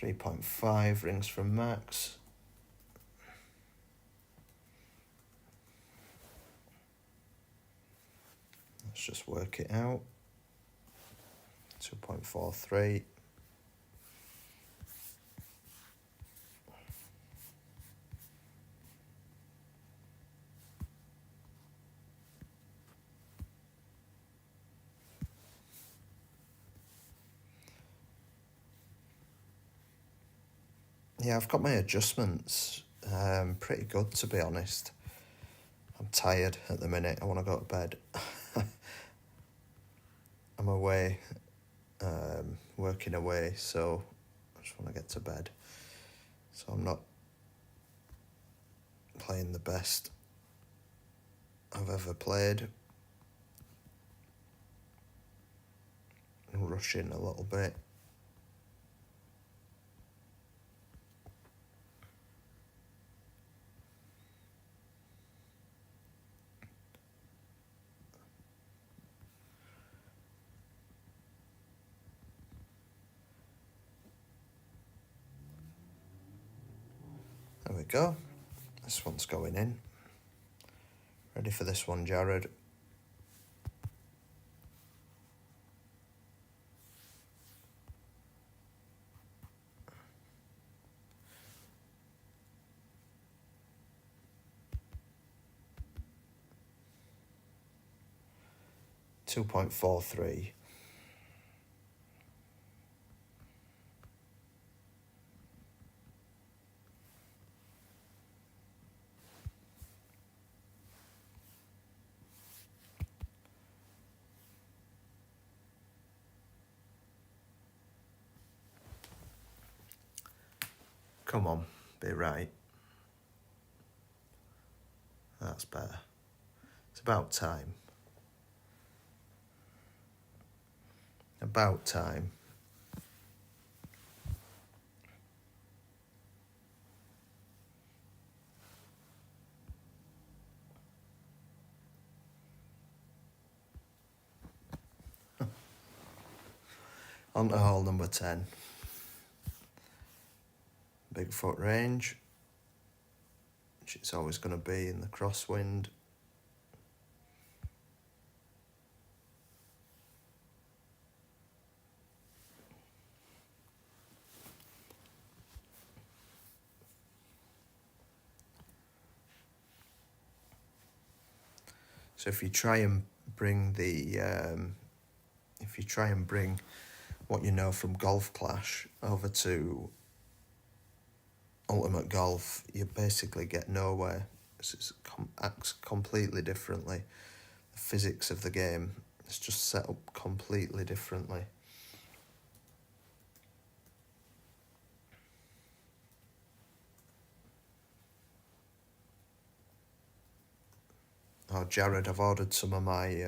.5 rings from Max. Let's just work it out. 2.43. Yeah, I've got my adjustments pretty good, to be honest. I'm tired at the minute. I want to go to bed. I'm away, working away, so I just want to get to bed. So I'm not playing the best I've ever played. I'm rushing a little bit. There we go. This one's going in. Ready for this one, Jared? .43. Come on, be right. That's better. It's about time. About time. On to hole number 10. Bigfoot range, which it's always going to be in the crosswind. So if you try and bring what you know from Golf Clash over to Ultimate Golf, you basically get nowhere. It acts completely differently. The physics of the game It's just set up completely differently. Oh, Jared, I've ordered some of my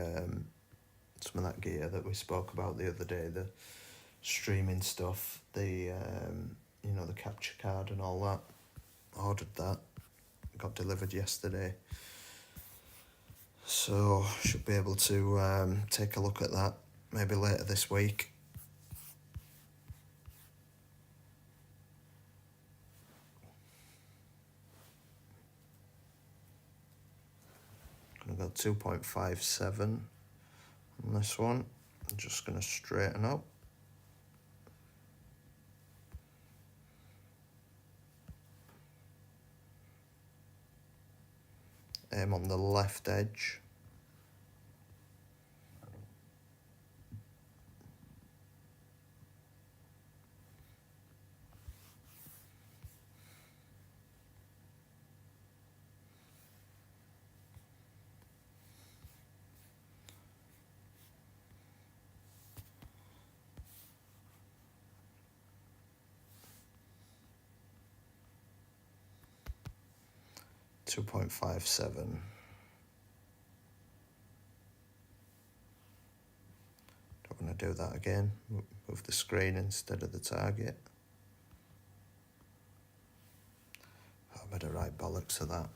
some of that gear that we spoke about the other day, the streaming stuff, the the capture card and all that. Ordered that, got delivered yesterday, so should be able to take a look at that maybe later this week. Gonna go 2.57 on this one. I'm just gonna straighten up. Aim on the left edge. .57. Don't want to do that again. Move the screen instead of the target. I better write bollocks to that.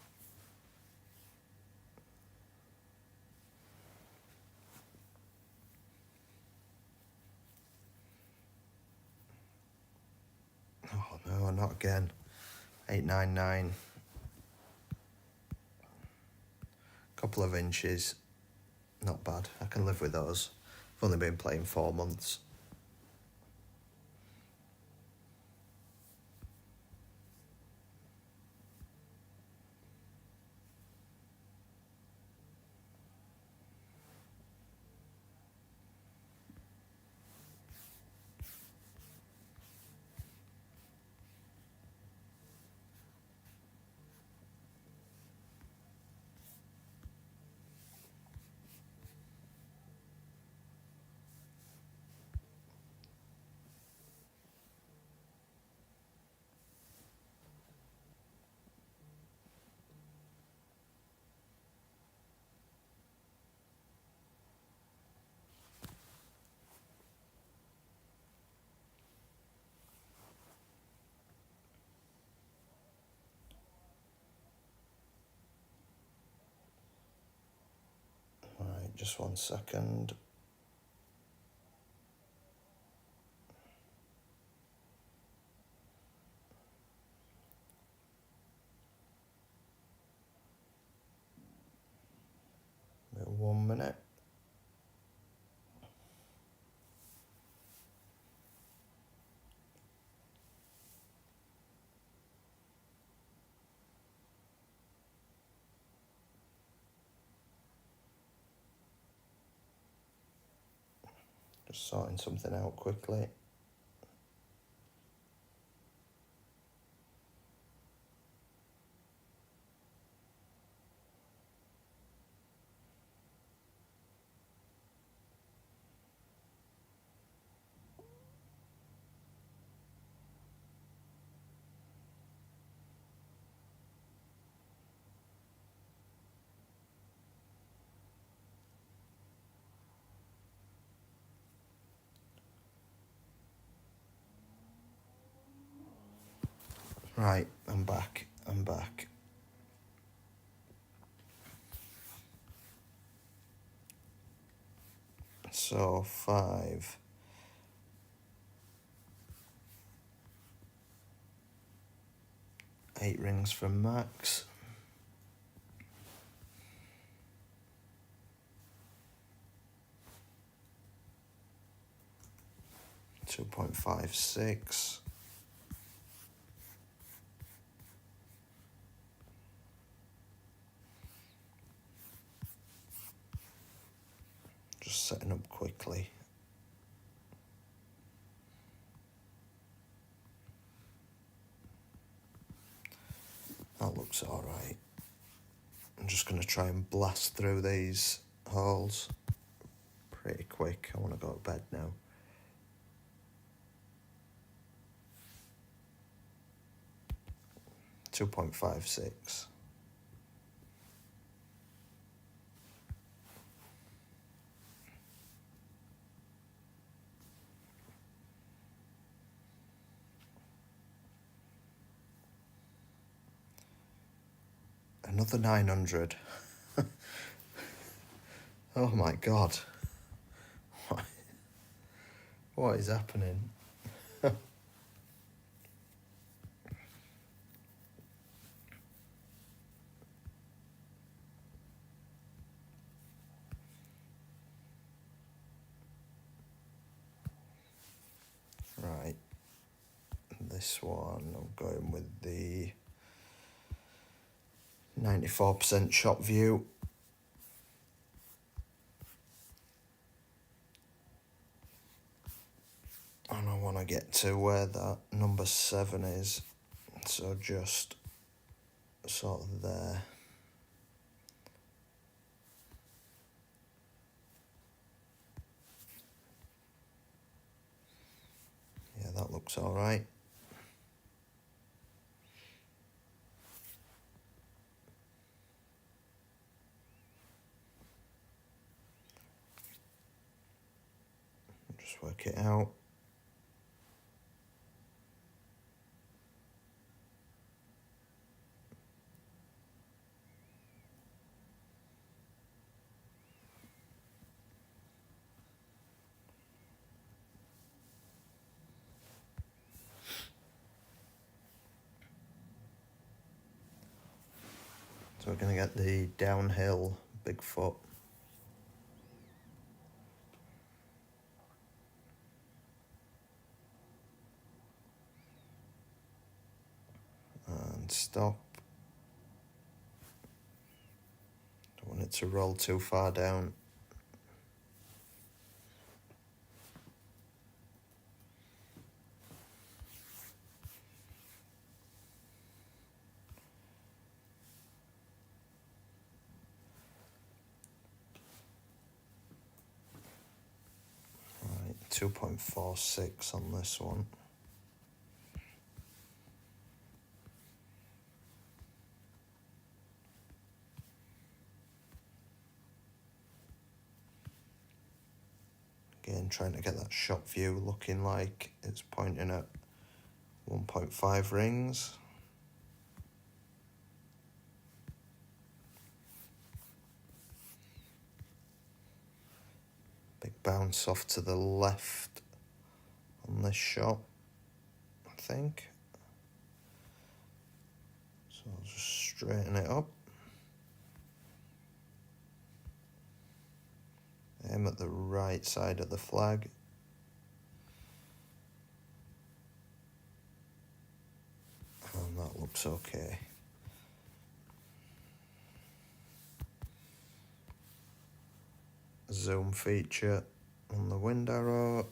Oh no, not again. 899. Couple of inches. Not bad. I can live with those. I've only been playing 4 months. Right, just 1 second. Wait 1 minute. Just sorting something out quickly. Right, I'm back. So 5. 8 rings from Max. .56. Just setting up quickly. That looks alright. I'm just going to try and blast through these holes. pretty quick. I want to go to bed now. $2.56. Another 900. Oh my god. What is happening? Right. This one, I'm going with the 94% shot view. And I want to get to where that number 7 is. So just sort of there. Yeah, that looks all right. Just work it out. So we're going to get the downhill Bigfoot. And stop. Don't want it to roll too far down. Right, 2.46 on this one. Again, trying to get that shot view looking like it's pointing at 1.5 rings. Big bounce off to the left on this shot, I think. So I'll just straighten it up. Aim at the right side of the flag. And that looks okay. Zoom feature on the wind arrow.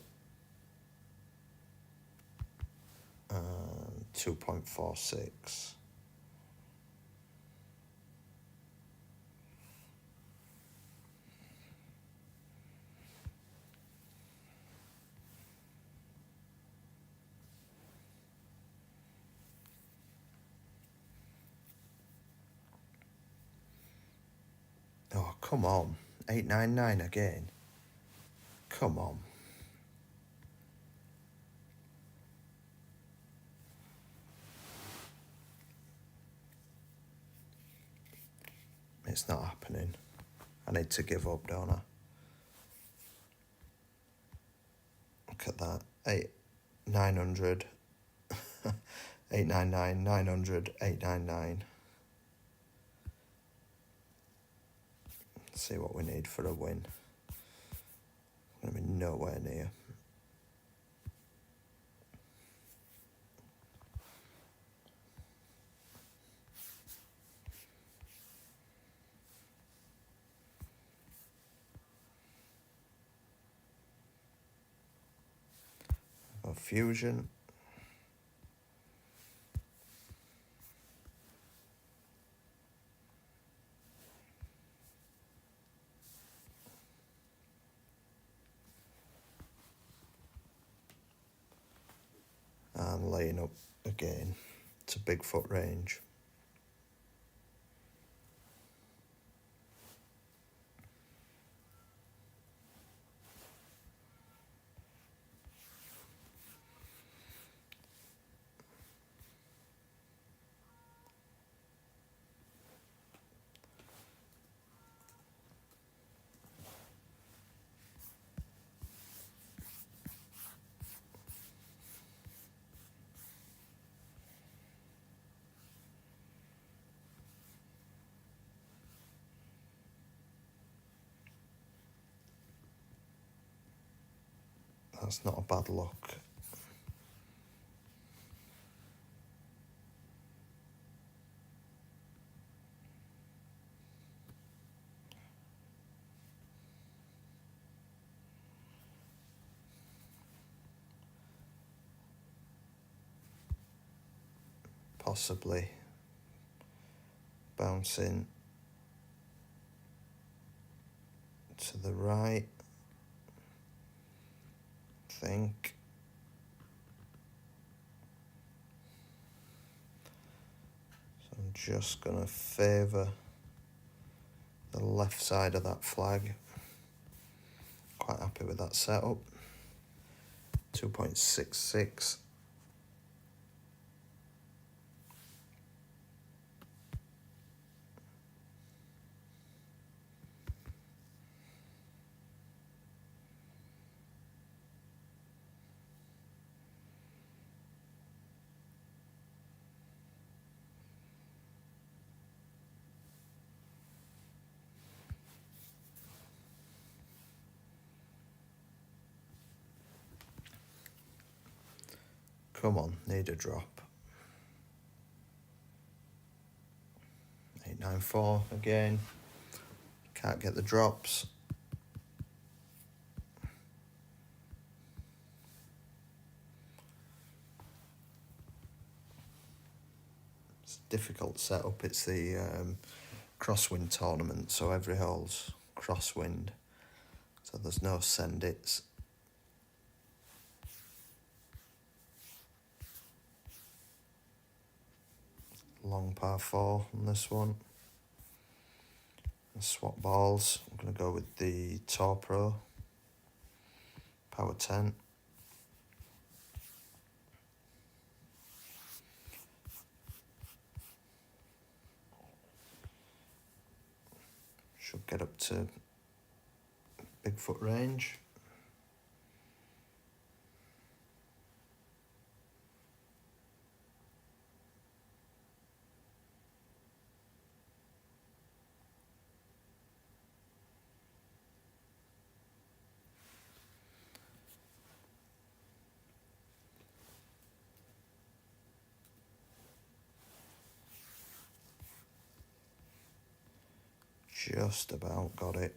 And 2.46. Oh, come on. 899 again. Come on. It's not happening. I need to give up, don't I? Look at that. 900. 899, 900, 899. Let's see what we need for a win. We're going to be nowhere near. Fusion. and laying up again to Bigfoot range. That's not a bad look. Possibly bouncing to the right, I think. So I'm just going to favour the left side of that flag. Quite happy with that setup. 2.66. Come on, need a drop. 894 again. Can't get the drops. It's a difficult setup. It's the crosswind tournament, so every hole's crosswind. So there's no send its. Long par 4 on this one. Swap balls. I'm going to go with the Tour Pro Power 10. Should get up to Bigfoot range. Just about got it.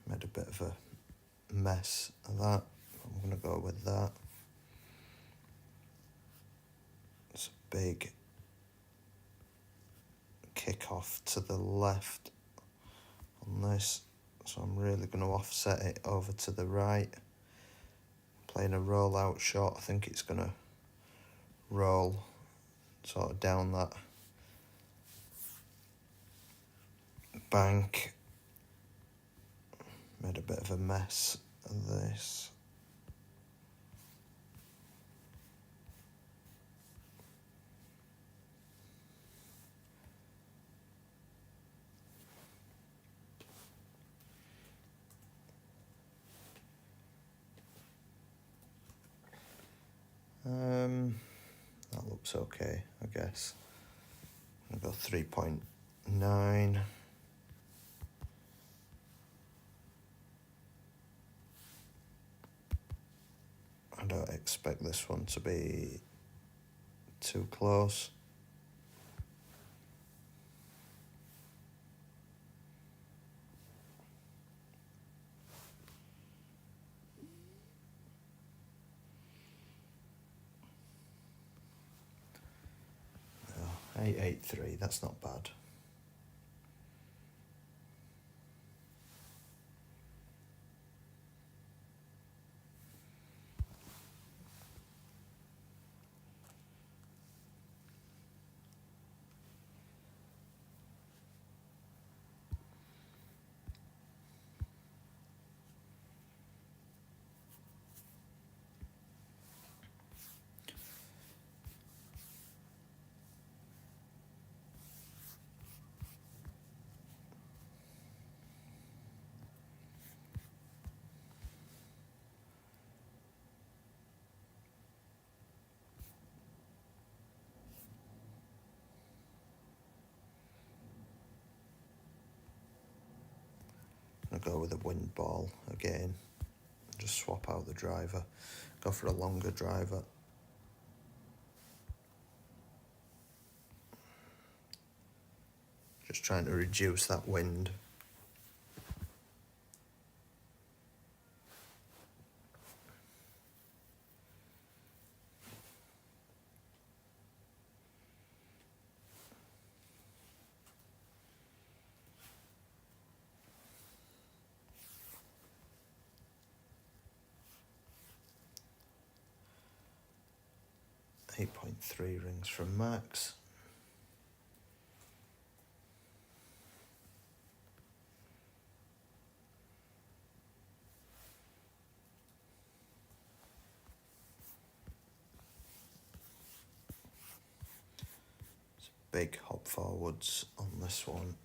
Made a bit of a mess of that. I'm going to go with that. It's a big kick off to the left on this. So I'm really going to offset it over to the right. Playing a roll out shot. I think it's going to roll sort of down that bank. Made a bit of a mess of this. That looks okay, I guess. I'll go 3.9. I don't expect this one to be too close. No, 883, that's not bad. go with a wind ball again. Just swap out the driver. Go for a longer driver. Just trying to reduce that wind. .3 rings from max. It's a big hop forwards on this one.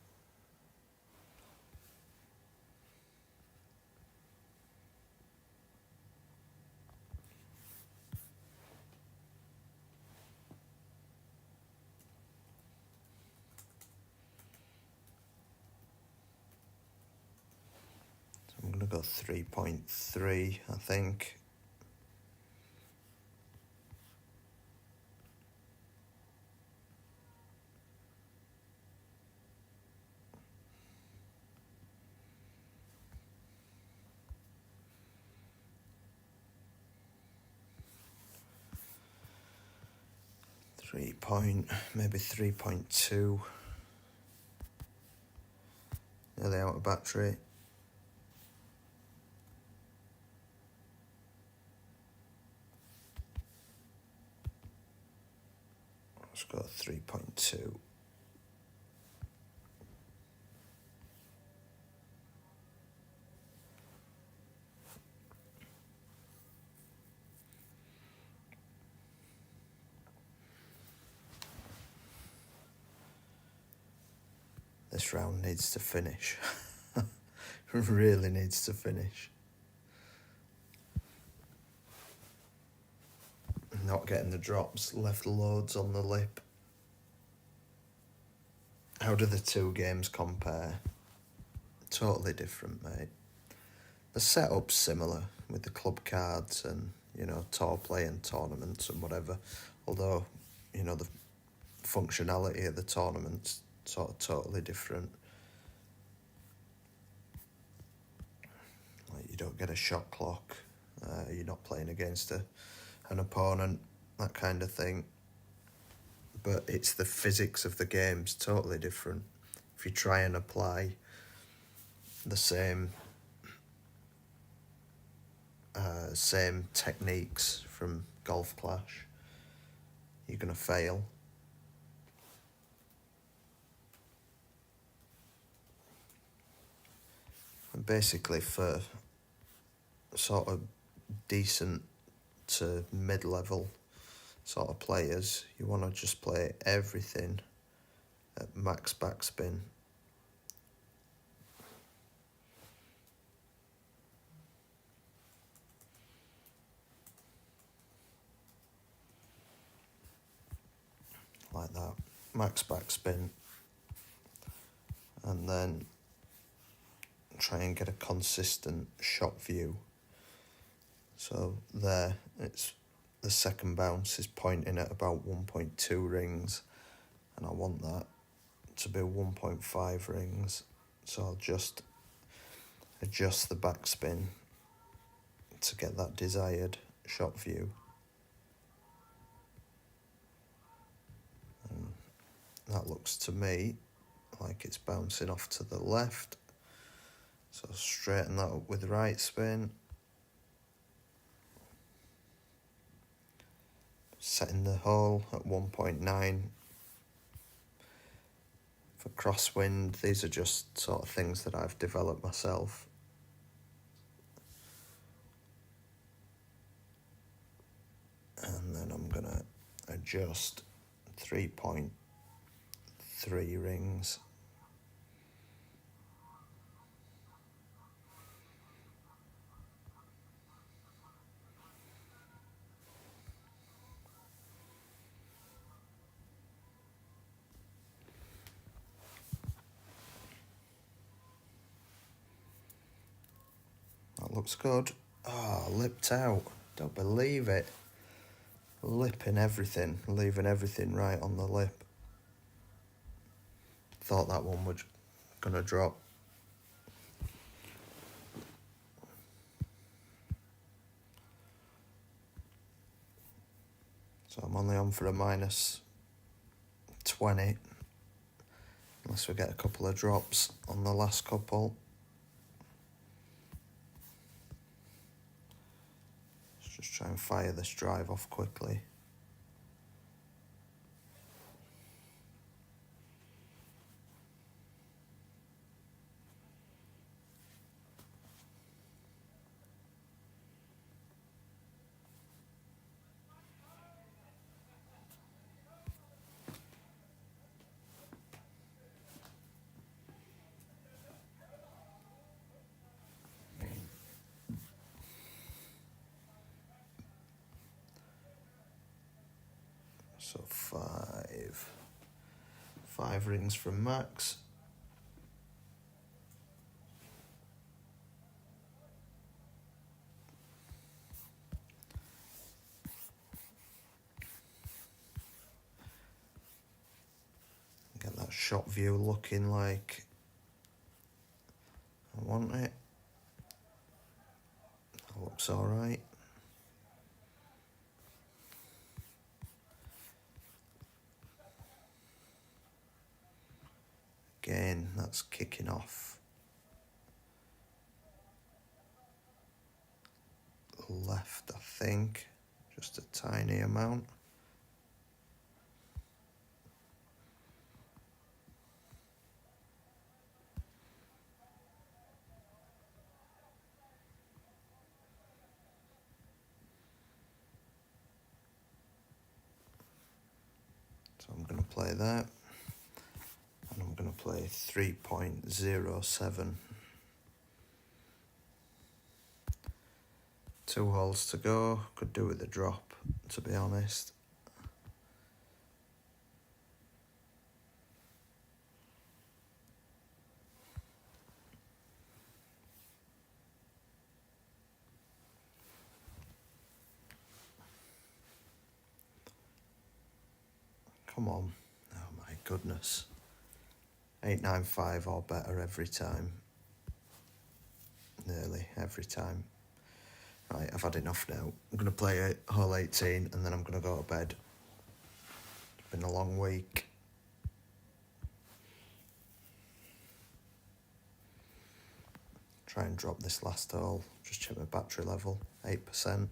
I'm going to go 3.3, I think. Maybe 3.2. Nearly out of battery. Let's go 3.2. This round needs to finish. Really needs to finish. Not getting the drops, left loads on the lip. How do the two games compare? Totally different, mate. The setup's similar with the club cards and, tour play and tournaments and whatever. Although, the functionality of the tournament's sort of totally different. Like, you don't get a shot clock. You're not playing against an opponent, that kind of thing. But it's the physics of the game's totally different. If you try and apply the same techniques from Golf Clash, you're going to fail. And basically for sort of decent to mid-level sort of players, you want to just play everything at max backspin. Like that, max backspin, and then try and get a consistent shot view. So there, it's the second bounce is pointing at about 1.2 rings, and I want that to be 1.5 rings. So I'll just adjust the backspin to get that desired shot view. And that looks to me like it's bouncing off to the left. So straighten that up with right spin. Setting the hole at 1.9. For crosswind, these are just sort of things that I've developed myself. And then I'm going to adjust 3.3 rings. looks good. Oh, lipped out. Don't believe it. Lipping everything, leaving everything right on the lip. Thought that one was gonna drop. So I'm only on for a minus 20. Unless we get a couple of drops on the last couple. Let's just try and fire this drive off quickly. So five rings from Max. Get that shot view looking like I want it. That looks alright. Again, that's kicking off. Left, I think. Just a tiny amount. So I'm going to play that. And I'm going to play 3.07. 2 holes to go. Could do with a drop, to be honest. Come on. Oh my goodness. 895 or better every time. Nearly every time. Right, I've had enough now. I'm going to play hole 18 and then I'm going to go to bed. It's been a long week. Try and drop this last hole. Just check my battery level. 8%.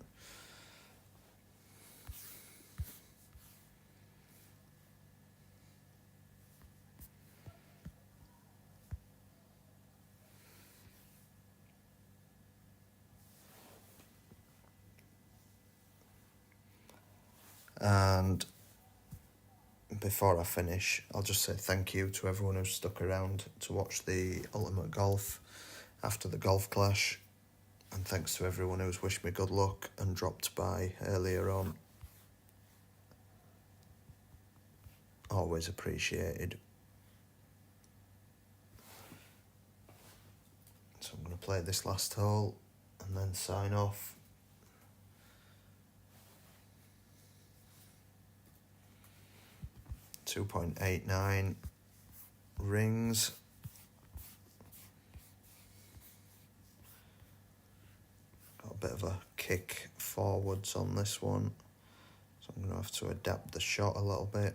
And before I finish, I'll just say thank you to everyone who's stuck around to watch the Ultimate Golf after the golf clash. And thanks to everyone who's wished me good luck and dropped by earlier on. Always appreciated. So I'm going to play this last hole and then sign off. .89 rings. Got a bit of a kick forwards on this one, so I'm going to have to adapt the shot a little bit.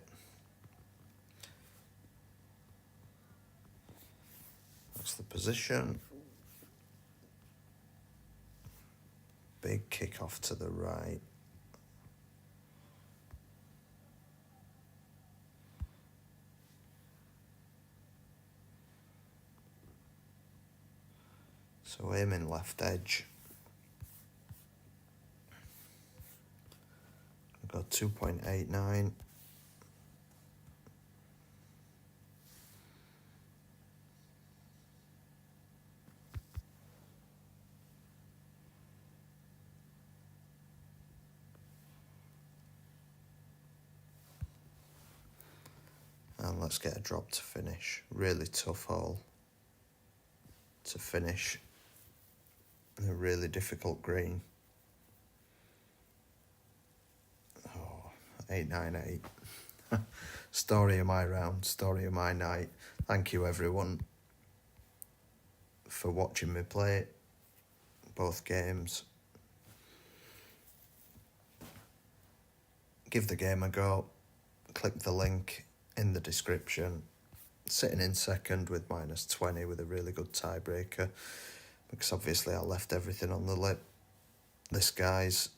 That's the position. Big kick off to the right. So aiming left edge. I've got 2.89. And let's get a drop to finish. Really tough hole to finish. A really difficult green. Oh, 898. Story of my round, story of my night. Thank you everyone for watching me play both games. Give the game a go. Click the link in the description. Sitting in second with -20 with a really good tiebreaker, because obviously I left everything on the lip. This guy's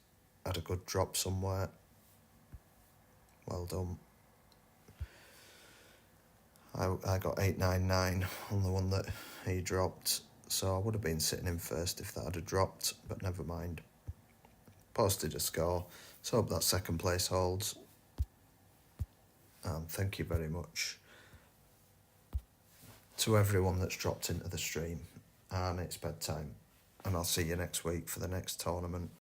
had a good drop somewhere. Well done. I got 899 on the one that he dropped, so I would have been sitting in first if that had dropped, but never mind. Posted a score, so hope that second place holds. And thank you very much to everyone that's dropped into the stream. And it's bedtime, and I'll see you next week for the next tournament.